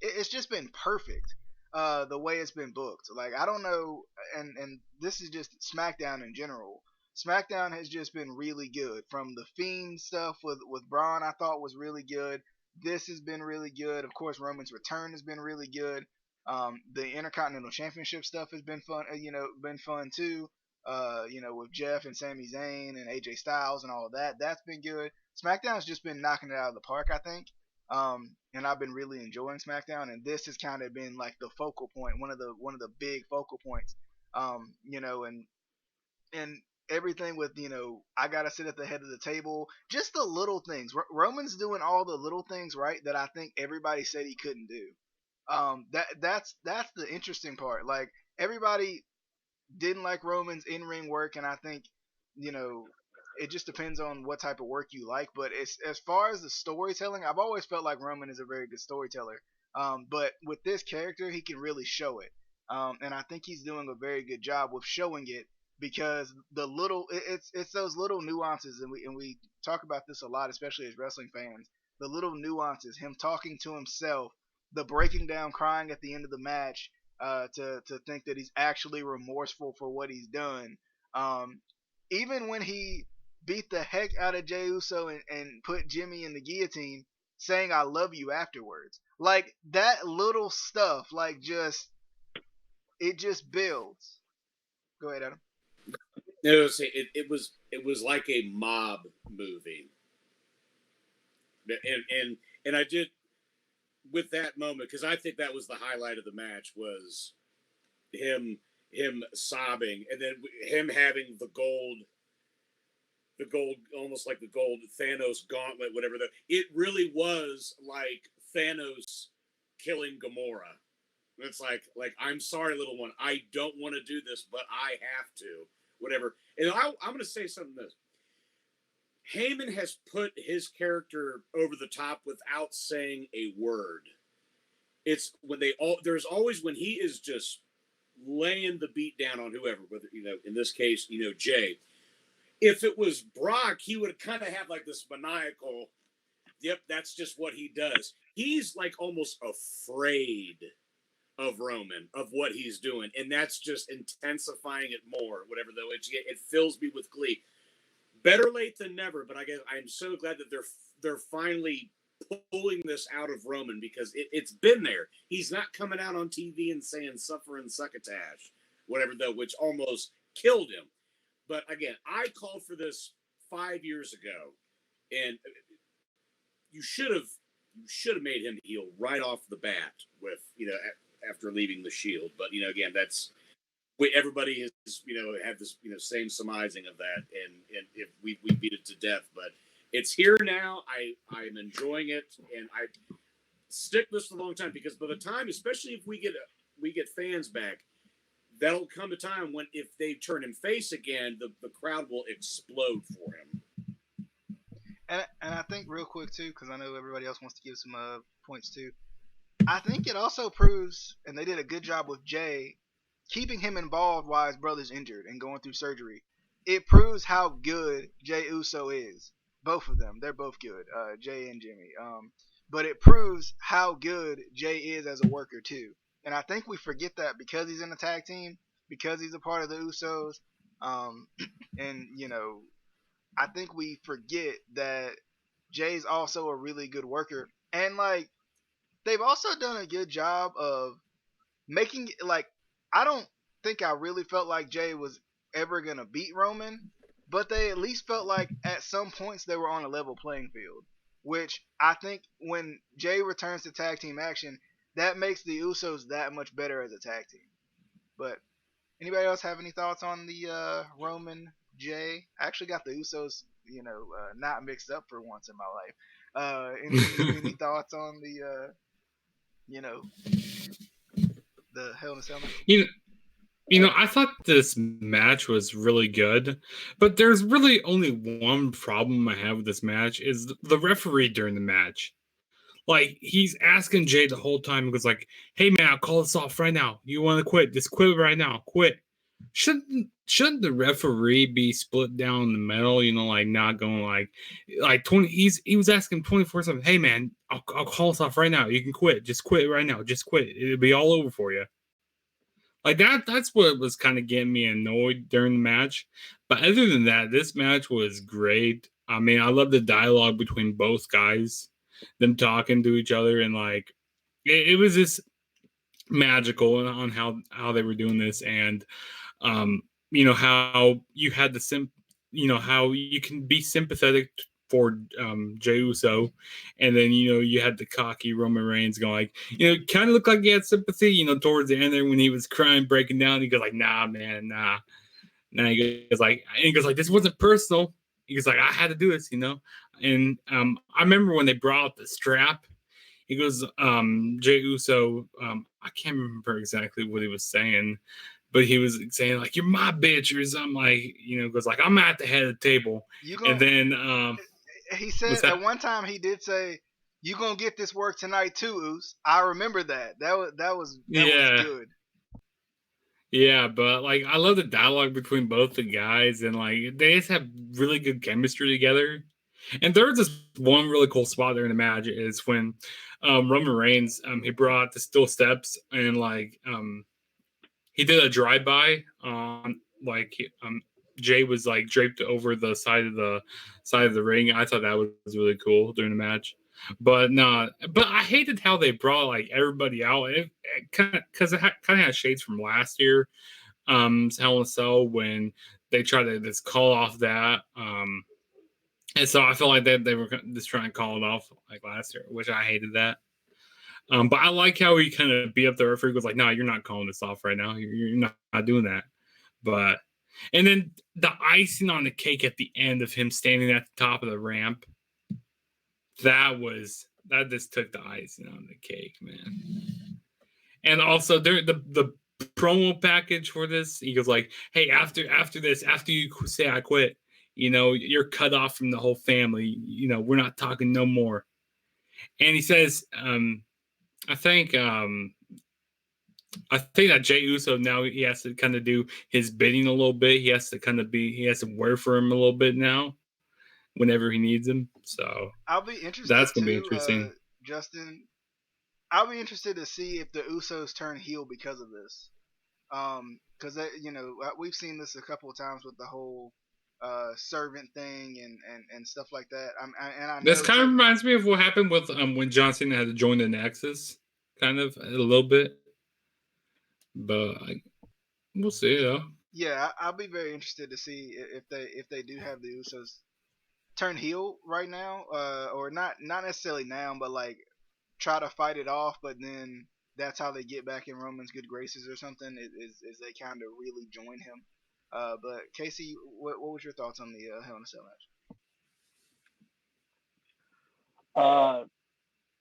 it's just been perfect. The way it's been booked. Like I don't know, and this is just SmackDown in general. SmackDown has just been really good. From the Fiend stuff with Braun, I thought was really good. This has been really good. Of course, Roman's return has been really good. The Intercontinental Championship stuff has been fun. Been fun too. With Jeff and Sami Zayn and AJ Styles and all of that. That's been good. SmackDown's just been knocking it out of the park, I think. And I've been really enjoying SmackDown, and this has kind of been like the focal point, one of the big focal points. And everything with I gotta sit at the head of the table, just the little things. Roman's doing all the little things right that I think everybody said he couldn't do. That's the interesting part. Like everybody didn't like Roman's in-ring work, and I think you know it just depends on what type of work you like. But as far as the storytelling, I've always felt like Roman is a very good storyteller. But with this character, he can really show it, and I think he's doing a very good job with showing it because it's those little nuances, and we talk about this a lot, especially as wrestling fans. The little nuances, him talking to himself, the breaking down, crying at the end of the match, to think that he's actually remorseful for what he's done. Um, Even when he beat the heck out of Jey Uso and put Jimmy in the guillotine, saying "I love you" afterwards, like that little stuff, like it just builds. Go ahead, Adam. It was like a mob movie, and I did with that moment because I think that was the highlight of the match was him sobbing and then him having the gold almost like the gold Thanos gauntlet, whatever. It really was like Thanos killing Gamora. It's like I'm sorry, little one, I don't want to do this, but I have to, whatever. And I'm going to say something. This Heyman has put his character over the top without saying a word. It's when there's always when he is just laying the beat down on whoever, whether in this case Jay. If it was Brock, he would kind of have like this maniacal. Yep, that's just what he does. He's like almost afraid of Roman, of what he's doing, and that's just intensifying it more. Whatever, though, it fills me with glee. Better late than never, but I guess I'm so glad that they're finally pulling this out of Roman because it's been there. He's not coming out on TV and saying "suffer and succotash," whatever, though, which almost killed him. But again, I called for this 5 years ago, and you should have made him heel right off the bat with after leaving the Shield. But again, that's everybody has had this same surmising of that, and if we beat it to death, but it's here now. I'm enjoying it, and I stick this for a long time because by the time, especially if we get fans back, that'll come a time when if they turn him face again, the crowd will explode for him. And I think real quick too, because I know everybody else wants to give some points too. I think it also proves, and they did a good job with Jay, keeping him involved while his brother's injured and going through surgery. It proves how good Jey Uso is. Both of them, they're both good, Jay and Jimmy. But it proves how good Jay is as a worker too. And I think we forget that because he's in the tag team, because he's a part of the Usos, and I think we forget that Jay's also a really good worker, and like they've also done a good job of making like I don't think I really felt like Jay was ever gonna beat Roman, but they at least felt like at some points they were on a level playing field, which I think when Jay returns to tag team action, that makes the Usos that much better as a tag team. But anybody else have any thoughts on the Roman Jay? I actually got the Usos, not mixed up for once in my life. Any thoughts on the the Hell in a Cell match? I thought this match was really good, but there's really only one problem I have with this match is the referee during the match. Like, he's asking Jay the whole time. He goes like, "Hey man, I'll call this off right now. You want to quit? Just quit right now. Quit." Shouldn't the referee be split down the middle? Like not going like 20. He was asking 24/7. Hey man, I'll call this off right now. You can quit. Just quit right now. Just quit. It'll be all over for you. Like that's what was kind of getting me annoyed during the match. But other than that, this match was great. I mean, I love the dialogue between both guys, them talking to each other, and like it was just magical on how they were doing this, and how you had how you can be sympathetic for Jey Uso, and then you had the cocky Roman Reigns going like, kind of looked like he had sympathy, towards the end there when he was crying, breaking down. He goes like, "Nah, man, nah." He goes like, "This wasn't personal." He goes like, "I had to do this," And I remember when they brought out the strap. He goes, Jey Uso, I can't remember exactly what he was saying, but he was saying like, "You're my bitch," or something like, goes like, "I'm at the head of the table." And then he said at one time he did say, "You gonna get this work tonight too, Oos." I remember that. That was good. Yeah, but like I love the dialogue between both the guys, and like they just have really good chemistry together. And there's this one really cool spot there in the match is when Roman Reigns he brought out the steel steps, and like he did a drive by on Jay was like draped over the side of the ring. I thought that was really cool during the match. But no, but I hated how they brought like everybody out. It kind of because it kind of had shades from last year, Hell in a Cell, when they tried to just call off that. And so I feel like they were just trying to call it off like last year, which I hated that. But I like how he kind of beat up the referee. Was like, "No, you're not calling this off right now. You're not doing that." But and then the icing on the cake at the end of him standing at the top of the ramp, that just took the icing on the cake, man. And also the promo package for this, he goes like, "Hey, after this, after you say I quit, you're cut off from the whole family. We're not talking no more." And he says, I think that Jey Uso now he has to kind of do his bidding a little bit. He has to work for him a little bit now, whenever he needs him. So I'll be interested. That's gonna be interesting, Justin. I'll be interested to see if the Usos turn heel because of this. Because we've seen this a couple of times with the whole servant thing and stuff like that. I this know kind of reminds me of what happened with when John Cena had to join the Nexus, kind of a little bit. But we'll see though. Yeah, I'll be very interested to see if they do have the Usos turn heel right now, or not necessarily now, but like try to fight it off, but then that's how they get back in Roman's good graces or something. Is they kind of really join him. But Casey, what was your thoughts on the Hell in a Cell match?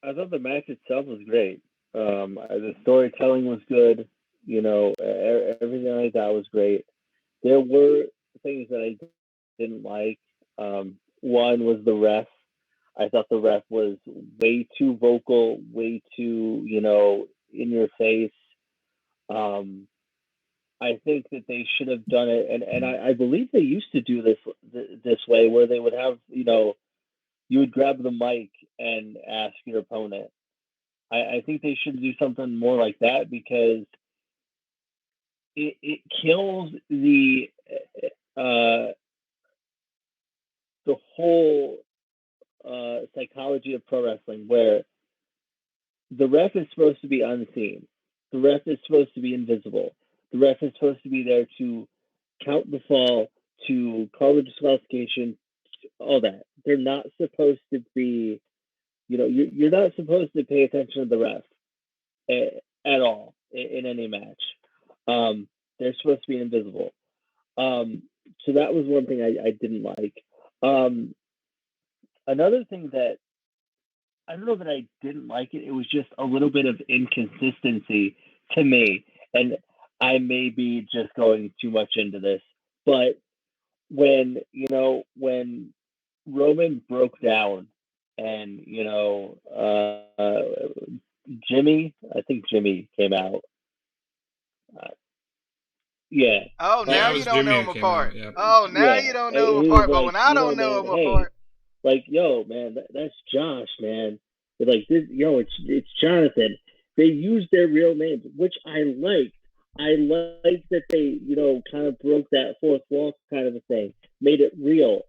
I thought the match itself was great. The storytelling was good. Everything like that was great. There were things that I didn't like. One was the ref. I thought the ref was way too vocal, way too, in your face. I think that they should have done it, and I believe they used to do this way, where they would have, you would grab the mic and ask your opponent. I think they should do something more like that, because it kills the whole psychology of pro wrestling, where the ref is supposed to be unseen. The ref is supposed to be invisible. The ref is supposed to be there to count the fall, to call the disqualification, all that. They're not supposed to be, you're not supposed to pay attention to the ref at all in any match. They're supposed to be invisible. So that was one thing I didn't like. Another thing that I don't know that I didn't like it. It was just a little bit of inconsistency to me. And I may be just going too much into this, but when Roman broke down and Jimmy, I think Jimmy came out. Uh, yeah, Oh, Yeah, now it you was don't know Jimmy them who came out. apart. Yeah. Oh, now yeah, you don't and know them he was apart. But like, when I don't know man, them hey, apart, like, yo, man, that's Josh, man. They're like, this, it's Jonathan. They use their real names, which I like. I like that they, kind of broke that fourth wall kind of a thing, made it real.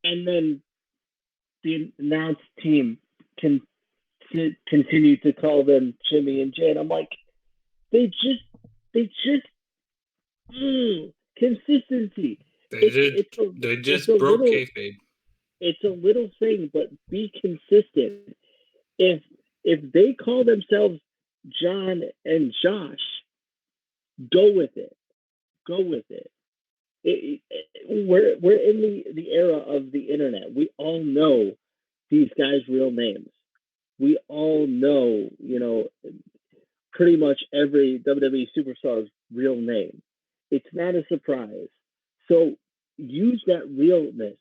And then the announced team can continue to call them Jimmy and Jay. And I'm like, they just, consistency. They It's did. it's a They it's just a broke little kayfabe. it's a little thing, but be consistent. If they call themselves John and Josh, go with it. Go with it. We're in the era of the internet. We all know these guys' real names. We all know, pretty much every WWE superstar's real name. It's not a surprise. So use that realness.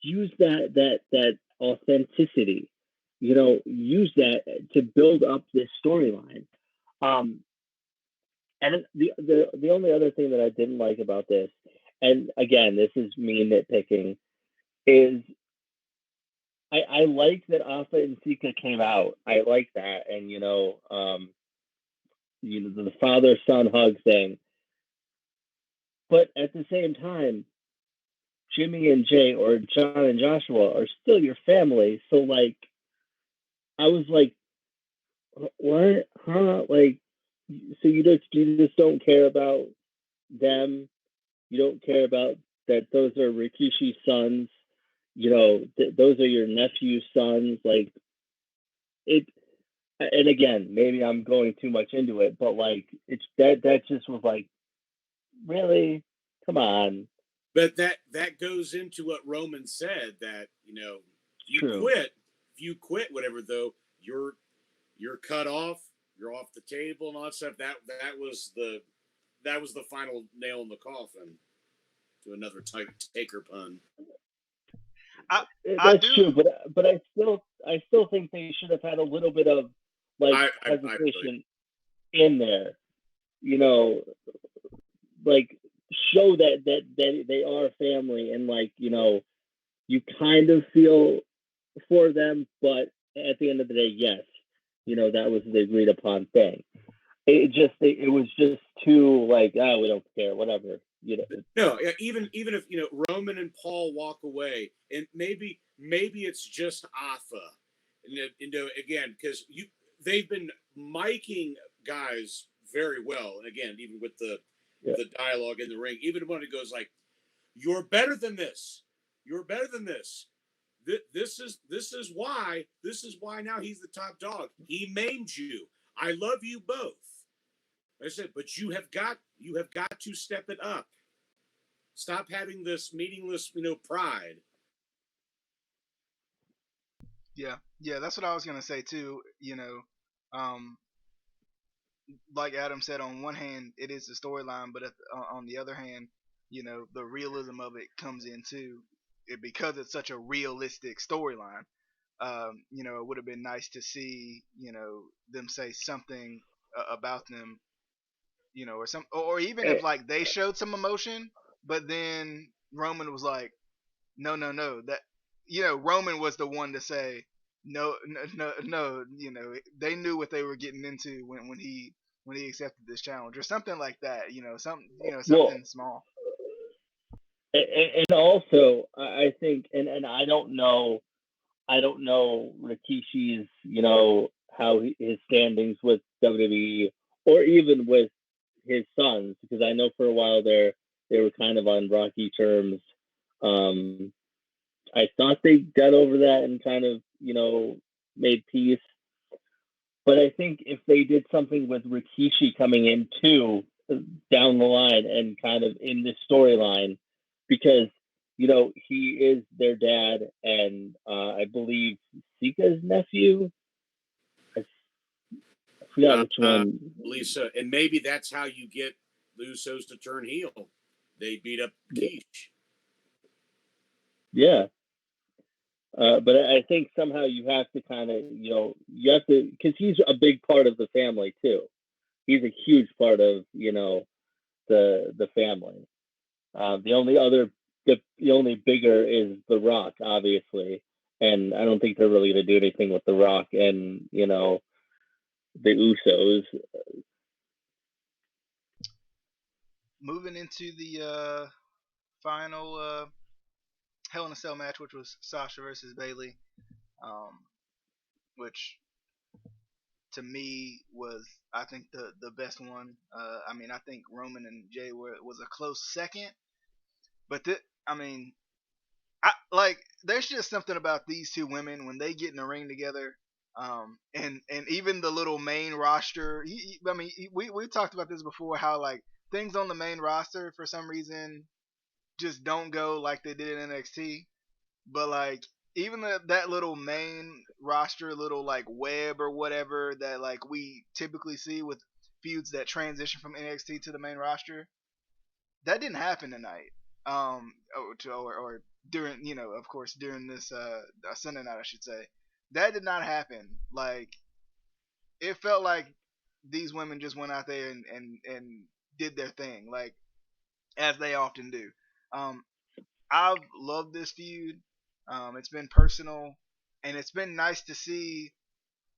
Use that authenticity. Use that to build up this storyline. Um, and the only other thing that I didn't like about this, and again, this is me nitpicking, is I like that Asa and Sika came out. I like that, and the father son hug thing. But at the same time, Jimmy and Jay or John and Joshua are still your family. So like, I was like, what? Huh? Like, so you just don't care about them. You don't care about that. Those are Rikishi's sons. Those are your nephew's sons. Like it. And again, maybe I'm going too much into it, but like, it's that just was like, really, come on. But that goes into what Roman said, that you True. quit. If you quit, whatever, though, you're cut off. You're off the table and all that stuff. That was the final nail in the coffin. To another taker pun. I I That's true, do. but I still think they should have had a little bit of like I hesitation in there. You know, like show that they are family, and like you kind of feel for them, but at the end of the day, yes, that was the agreed upon thing. It was just too like, we don't care, whatever. No, even if Roman and Paul walk away, and maybe it's just Afa, and again, because they've been miking guys very well, and again, even with the Yeah. the dialogue in the ring, even when it goes like, "You're better than this. You're better than this. This is why. This is why now he's the top dog. He maimed you. I love you both." I said, but you have got to step it up. Stop having this meaningless, pride. Yeah, that's what I was gonna say too. Um, like Adam said, on one hand, it is the storyline, but on the other hand, the realism of it comes into it because it's such a realistic storyline. It would have been nice to see, them say something about them, or even Eh, if like they showed some emotion, but then Roman was like, no, no, no, that, Roman was the one to say, no, no, no, no, they knew what they were getting into when he accepted this challenge or something like that, well, something small. and also I think, and I don't know Rikishi's, how his standings with WWE or even with his sons, because I know for a while there they were kind of on rocky terms. Um, I thought they got over that and kind of, made peace. But I think if they did something with Rikishi coming in too, down the line and kind of in this storyline, because he is their dad, and I believe Sika's nephew. I forgot which one. Lisa, and maybe that's how you get the Usos to turn heel. They beat up Quiche. Yeah. But I think somehow you have to kind of, you have to, because he's a big part of the family too. He's a huge part of, the family. The only bigger is The Rock, obviously, and I don't think they're really going to do anything with The Rock and the Usos. Moving into the final Hell in a Cell match, which was Sasha versus Bayley, which to me was, I think, the best one. I mean, I think Roman and Jay was a close second, but I mean, there's just something about these two women when they get in the ring together. And even the little main roster. I mean, we talked about this before. How like things on the main roster for some reason just don't go like they did in NXT. But like even that little main roster, little like web or whatever that like we typically see with feuds that transition from NXT to the main roster, that didn't happen tonight. Or during, of course, during this Sunday night, I should say, that did not happen. Like it felt like these women just went out there and did their thing, like as they often do. Um, I've loved this feud. It's been personal, and it's been nice to see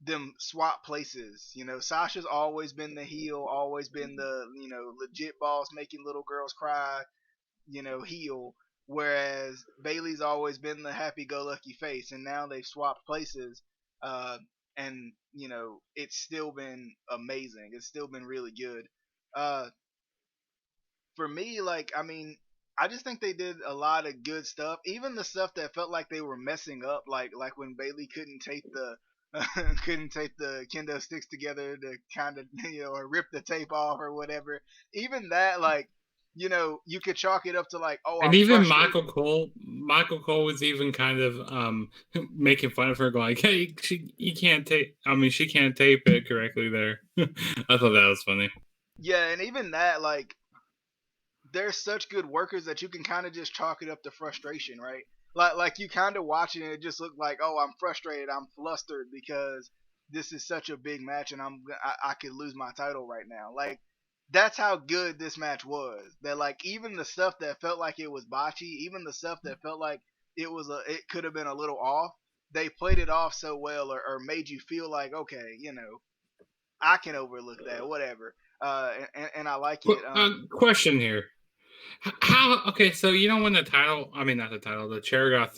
them swap places. Sasha's always been the heel, always been the legit boss, making little girls cry, heel. Whereas Bayley's always been the happy-go-lucky face, and now they've swapped places. Uh, and it's still been amazing. It's still been really good. Uh, for me, like, I mean, I just think they did a lot of good stuff. Even the stuff that felt like they were messing up, like when Bayley couldn't tape the couldn't tape the kendo sticks together to kind of or rip the tape off or whatever. Even that, like, you could chalk it up to like, oh, And I'm even frustrated. Michael Cole was even kind of making fun of her, going, "Hey, you can't tape. I mean, she can't tape it correctly there." I thought that was funny. Yeah, and even that, like, they're such good workers that you can kind of just chalk it up to frustration, right? Like you kind of watching it, it just looked like, oh, I'm frustrated, I'm flustered because this is such a big match, and I could lose my title right now. Like that's how good this match was. That like even the stuff that felt like it was botchy, even the stuff that felt like it could have been a little off, they played it off so well, or made you feel like, okay, I can overlook that, whatever. And I like it. Question here. How okay? So when the title, I mean not the title, the chair got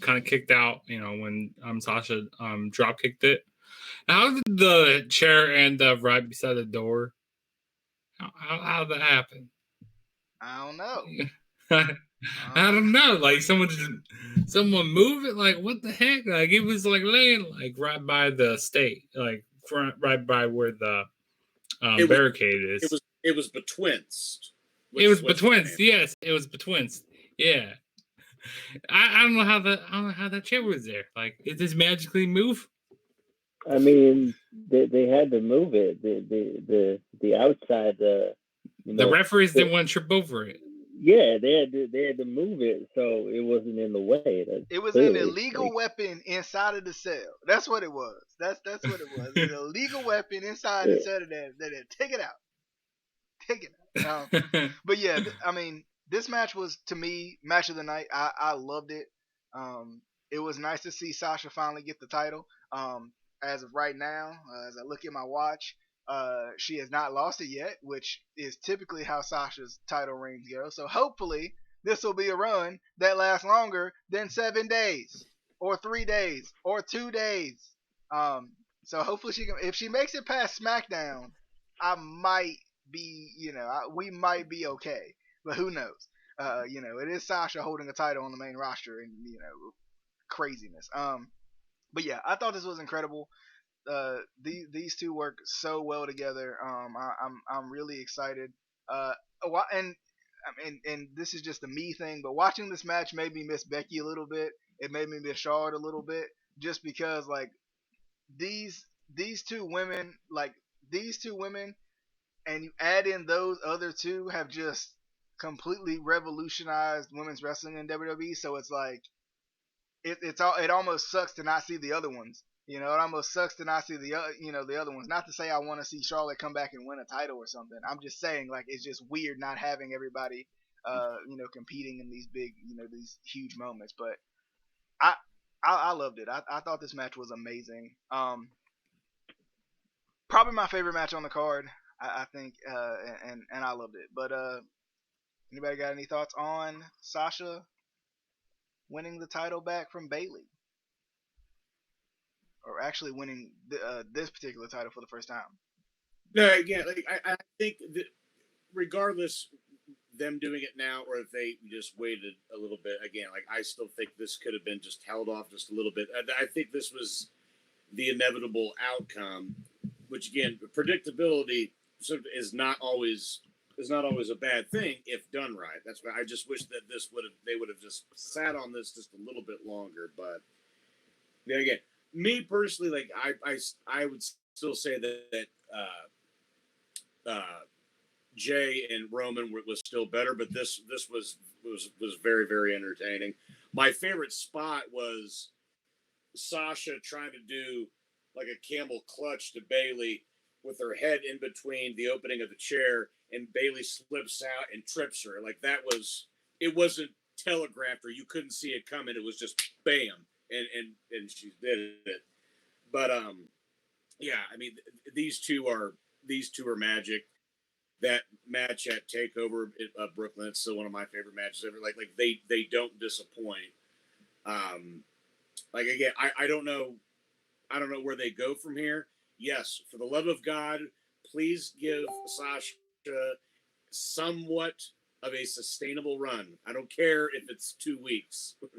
kind of kicked out. When Sasha drop kicked it. How did the chair end up right beside the door? How did that happen? I don't know. I don't know. Like someone move it. Like what the heck? Like it was like laying like right by the state, like right by where the barricade is. It was betwixt. It was betwixt. Yes, it was betwixt. Yeah. I don't know how that chair was there. Like, it just magically move. I mean, they had to move it. The outside. The referees didn't want to trip over it. Yeah, they had to move it so it wasn't in the way. It was an illegal weapon inside of the cell. That's what it was. That's what it was. An illegal weapon inside the cell that take it out. Take it out. But yeah, I mean, this match was, to me, match of the night. I loved it. It was nice to see Sasha finally get the title. As of right now, as I look at my watch, she has not lost it yet, which is typically how Sasha's title reigns go. So hopefully this will be a run that lasts longer than 7 days, or 3 days, or 2 days. So hopefully she can. If she makes it past SmackDown, I might be, we might be okay. But who knows? It is Sasha holding a title on the main roster, and craziness. But yeah, I thought this was incredible. These two work so well together. I'm really excited. And this is just a me thing, but watching this match made me miss Becky a little bit. It made me miss Charlotte a little bit, just because like these two women, like these two women and you add in those other two have just completely revolutionized women's wrestling in WWE. So it's like it almost sucks to not see the other ones. You know, it almost sucks to not see the other ones. Not to say I want to see Charlotte come back and win a title or something. I'm just saying like it's just weird not having everybody competing in these big, these huge moments. But I I loved it. I thought this match was amazing. Probably my favorite match on the card. I think, and I loved it. But anybody got any thoughts on Sasha winning the title back from Bayley, or actually winning this particular title for the first time? No, again, like I think that regardless them doing it now or if they just waited a little bit, again, like I still think this could have been just held off just a little bit. I think this was the inevitable outcome, which again, predictability is not always a bad thing if done right. That's why I just wish that they would have just sat on this just a little bit longer. But then again, me personally, like I would still say that Jay and Roman was still better, but this was very, very entertaining. My favorite spot was Sasha trying to do like a camel clutch to Bayley with her head in between the opening of the chair, and Bayley slips out and trips her. Like it wasn't telegraphed or you couldn't see it coming. It was just bam, and she did it. But yeah, I mean these two are magic. That match at Takeover Brooklyn, it's still one of my favorite matches ever. Like they don't disappoint. Like again, I don't know where they go from here. Yes, for the love of God, please give Sasha somewhat of a sustainable run. I don't care if it's 2 weeks, but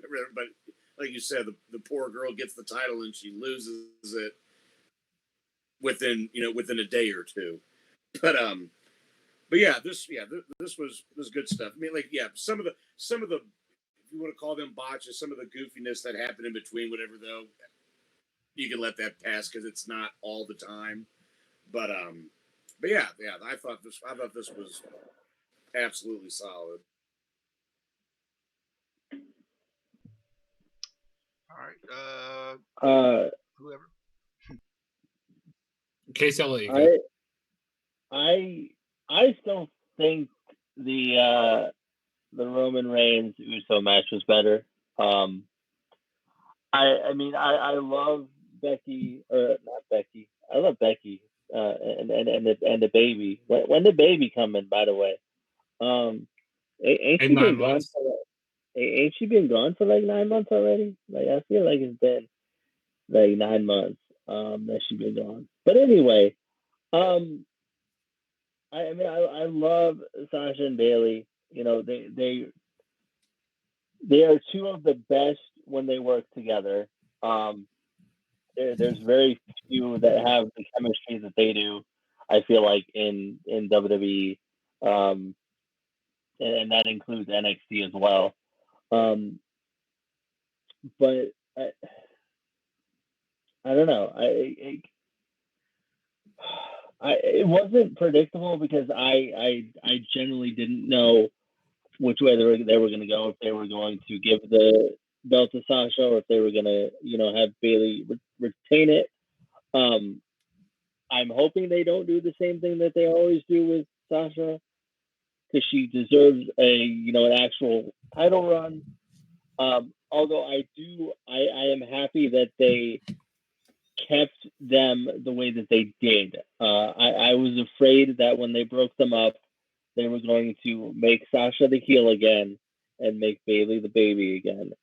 like you said, the poor girl gets the title and she loses it within a day or two. But yeah, this was good stuff. I mean, like, yeah, some of the if you want to call them botches, some of the goofiness that happened in between, whatever, though, you can let that pass because it's not all the time. But yeah, I thought this was absolutely solid. All right, whoever. Case, I'll let you go. I still think the Roman Reigns Uso match was better. I mean I love Becky, or not Becky. I love Becky and the baby. When the baby coming, by the way? Ain't she been gone? Ain't she been gone for like 9 months already? Like I feel like it's been like 9 months that she's been gone. But anyway, I mean, I love Sasha and Bayley. You know, they are two of the best when they work together. There's very few that have the chemistry that they do. I feel like in WWE, and that includes NXT as well. But I don't know. It wasn't predictable because I generally didn't know which way they were going to go, if they were going to give the belt to Sasha or if they were going to have Bayley retain it. I'm hoping they don't do the same thing that they always do with Sasha, because she deserves an actual title run. Although I am happy that they kept them the way that they did. I was afraid that when they broke them up, they were going to make Sasha the heel again and make Bayley the baby again.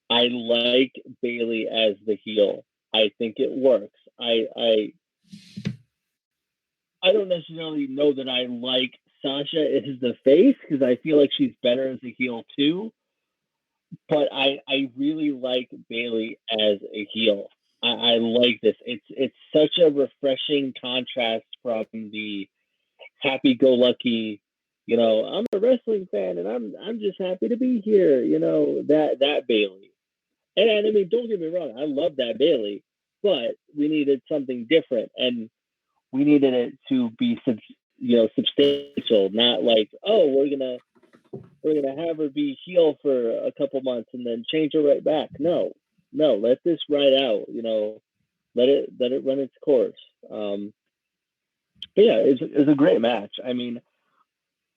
I like Bayley as the heel. I think it works. I don't necessarily know that I like Sasha as the face, because I feel like she's better as a heel too. But I really like Bayley as a heel. I like this. It's such a refreshing contrast from the happy-go-lucky, I'm a wrestling fan and I'm just happy to be here, that Bayley. And I mean, don't get me wrong, I love that Bayley, but we needed something different. And We needed it to be substantial, not like, oh, we're gonna have her be heel for a couple months and then change her right back. No, let this ride out. Let it run its course. But yeah, it's a great match. I mean,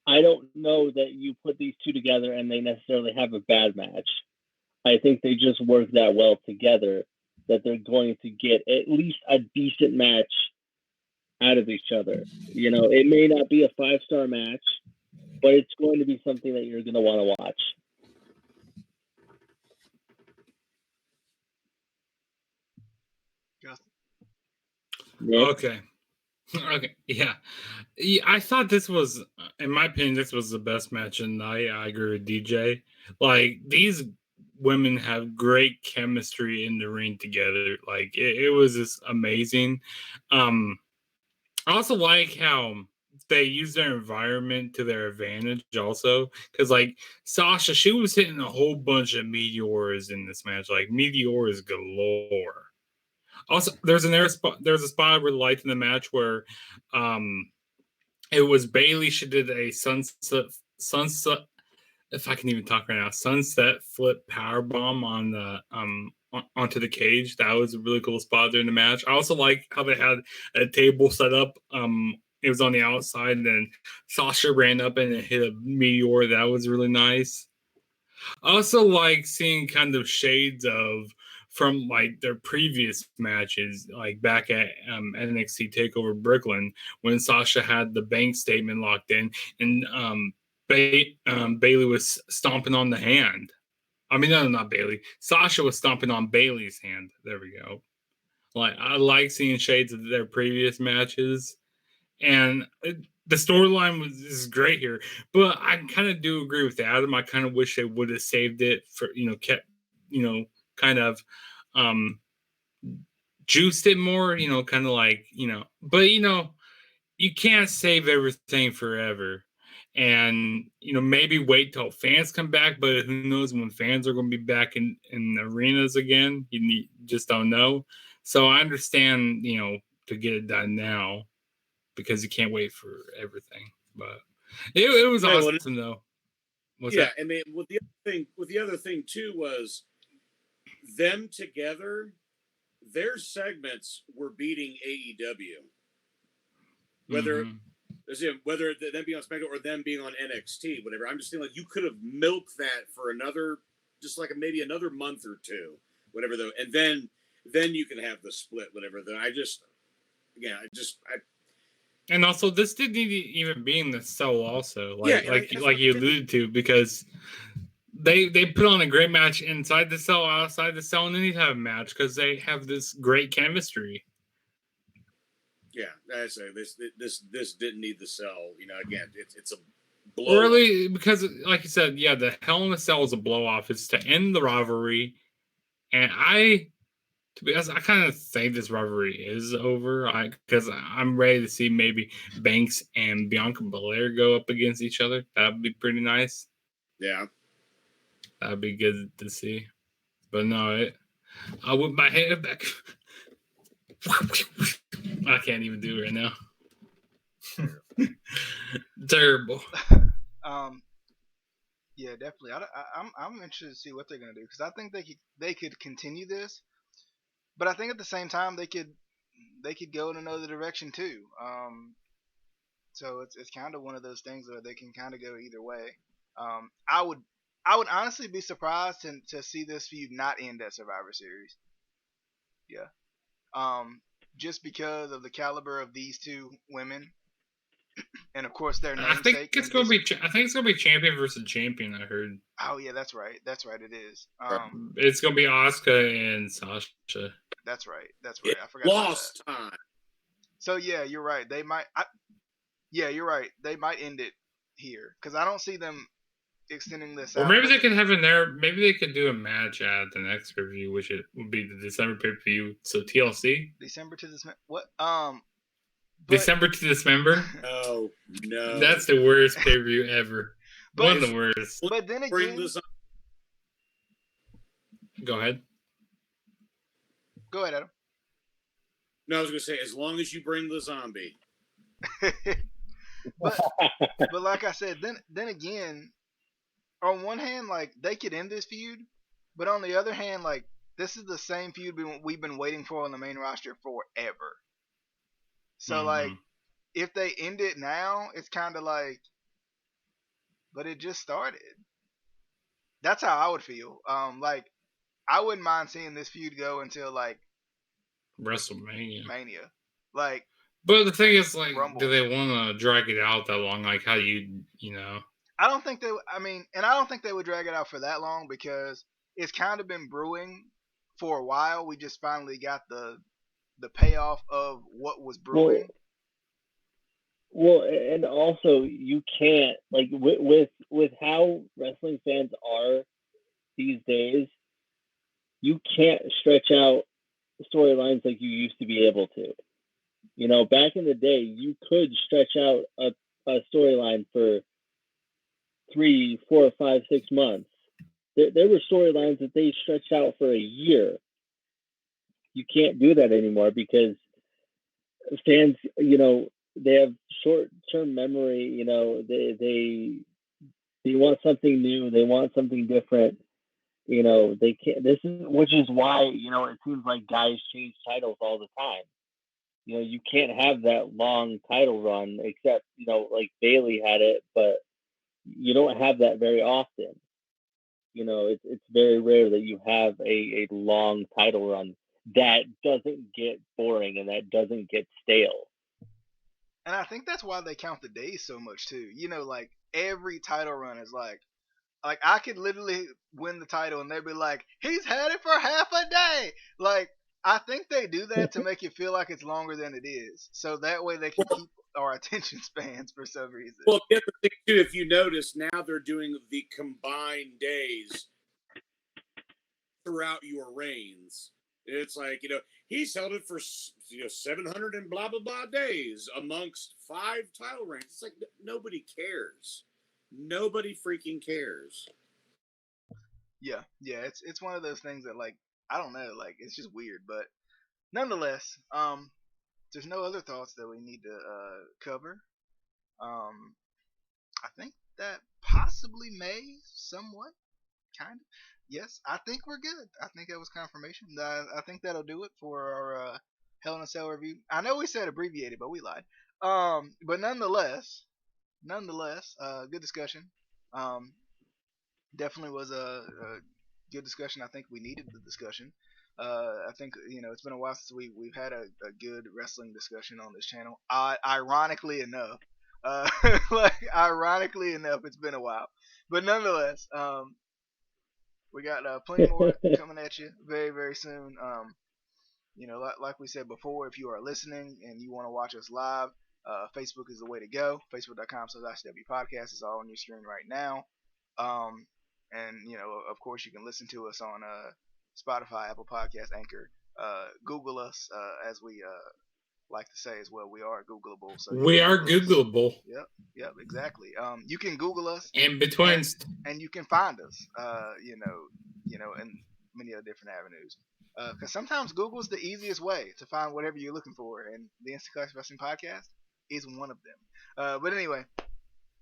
I don't know that you put these two together and they necessarily have a bad match. I think they just work that well together that they're going to get at least a decent match out of each other. It may not be a 5-star match, but it's going to be something that you're going to want to watch. Yeah. Okay. Yeah. I thought this was, in my opinion, this was the best match of the night. I agree with DJ. Like, these women have great chemistry in the ring together. Like, it was just amazing. I also like how they use their environment to their advantage also. Because, like, Sasha, she was hitting a whole bunch of meteors in this match. Like, meteors galore. Also, there's a spot I really liked in the match where it was Bayley. She did a sunset, if I can even talk right now, sunset flip power bomb on the onto the cage. That was a really cool spot during the match. I also like how they had a table set up. It was on the outside, and then Sasha ran up and it hit a meteor. That was really nice. I also like seeing kind of shades from like their previous matches, like back at NXT Takeover Brooklyn when Sasha had the bank statement locked in, and Bayley was stomping on the hand. I mean, no, not Bayley. Sasha was stomping on Bayley's hand. There we go. Like, I like seeing shades of their previous matches, and the storyline is great here. But I kind of do agree with Adam. I kind of wish they would have saved it for kept kind of juiced it more. Kind of like but you can't save everything forever. And maybe wait till fans come back, but who knows when fans are going to be back in arenas again? You just don't know. So I understand, to get it done now because you can't wait for everything. But it was awesome though. What's that? And the other thing too was them together. Their segments were beating AEW. Whether them being on SmackDown or them being on NXT, whatever. I'm just saying, like, you could have milked that for another, just like maybe another month or two, whatever. Though, and then you can have the split, whatever. Though, And also, this didn't even be in the cell. Also, like you alluded to, because they put on a great match inside the cell, outside the cell, and then you have a match because they have this great chemistry. Yeah, I say this didn't need the cell. Again, it's a blow. Really, because like you said, yeah, the Hell in a Cell is a blow off. It's to end the rivalry, and to be honest, I kind of think this rivalry is over. Because I'm ready to see maybe Banks and Bianca Belair go up against each other. That'd be pretty nice. Yeah, that'd be good to see. But no, I whip my head back. I can't even do it right now. Terrible. Yeah, definitely. I'm interested to see what they're gonna do because I think they could continue this, but I think at the same time they could go in another direction too. So it's kind of one of those things where they can kind of go either way. I would honestly be surprised to see this feud not end at Survivor Series. Yeah. Just because of the caliber of these two women, and of course their namesake. I think it's gonna be champion versus champion. I heard. Oh yeah, that's right. It is. It's gonna be Asuka and Sasha. That's right. I forgot. Lost time. So yeah, you're right. They might. You're right. They might end it here because I don't see them extending this. Or maybe they could have maybe they could do a match at the next review, which it would be the December pay-per-view. So TLC. December to December. What? December to December. No. That's the worst pay-per-view ever. One of the worst. But then again, go ahead. Go ahead, Adam. No, I was gonna say as long as you bring the zombie. but like I said, then again, on one hand, like they could end this feud, but on the other hand, like this is the same feud we've been waiting for on the main roster forever. So like, if they end it now, it's kind of like, but it just started. That's how I would feel. Like I wouldn't mind seeing this feud go until like WrestleMania. Mania, like. But the thing is, like, Rumble. do they want to drag it out that long? Like, how you know? I don't think they. I mean, and I don't think they would drag it out for that long because it's kind of been brewing for a while. We just finally got the payoff of what was brewing. Well, and also you can't like with how wrestling fans are these days, you can't stretch out storylines like you used to be able to. You know, back in the day, you could stretch out a storyline for 3, 4, 5, 6 months. There were storylines that they stretched out for a year. You can't do that anymore because fans, you know, they have short-term memory. You know, they want something new. They want something different. You know, they can't. Which is why, you know, it seems like guys change titles all the time. You know, you can't have that long title run except, you know, like Bayley had it, but you don't have that very often. You know, it's very rare that you have a long title run that doesn't get boring and that doesn't get stale. And I think that's why they count the days so much too. You know, like every title run is like I could literally win the title and they'd be like, he's had it for half a day. Like I think they do that to make it feel like it's longer than it is, so that way they can keep our attention spans for some reason. Well, the other thing too, if you notice, now they're doing the combined days throughout your reigns. It's like, you know, he's held it for 700 and blah blah blah days amongst 5 title reigns. It's like nobody cares. Nobody freaking cares. Yeah, it's one of those things that like I don't know, like it's just weird, but nonetheless, there's no other thoughts that we need to cover. I think that possibly may somewhat, kind of. Yes, I think we're good. I think that was confirmation. I think that'll do it for our Hell in a Cell review. I know we said abbreviated, but we lied. But nonetheless, good discussion. Um, definitely was a good discussion. I think we needed the discussion. I think it's been a while since we've had a good wrestling discussion on this channel. Ironically enough, ironically enough, it's been a while. But nonetheless, we got plenty more coming at you very very soon. Like we said before, if you are listening and you want to watch us live, Facebook is the way to go. Facebook.com/WPodcast is all on your screen right now. And of course, you can listen to us on Spotify, Apple Podcasts, Anchor. Google us, as we like to say as well. We are Googleable. So we are Googleable. Yep, exactly. You can Google us in between, and you can find us. In many other different avenues. Because sometimes Google's the easiest way to find whatever you're looking for, and the Instant Classic Wrestling Podcast is one of them. But anyway,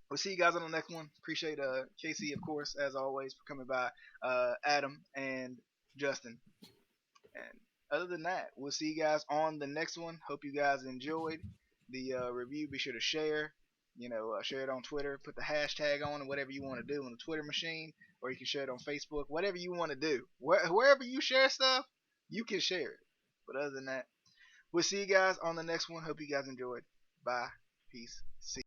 we'll see you guys on the next one. Appreciate Casey, of course, as always, for coming by. Adam and Justin. And other than that, we'll see you guys on the next one. Hope you guys enjoyed the review. Be sure to share. Share it on Twitter. Put the hashtag on it, whatever you want to do on the Twitter machine, or you can share it on Facebook. Whatever you want to do. Wherever you share stuff, you can share it. But other than that, we'll see you guys on the next one. Hope you guys enjoyed. Bye. Peace. See you.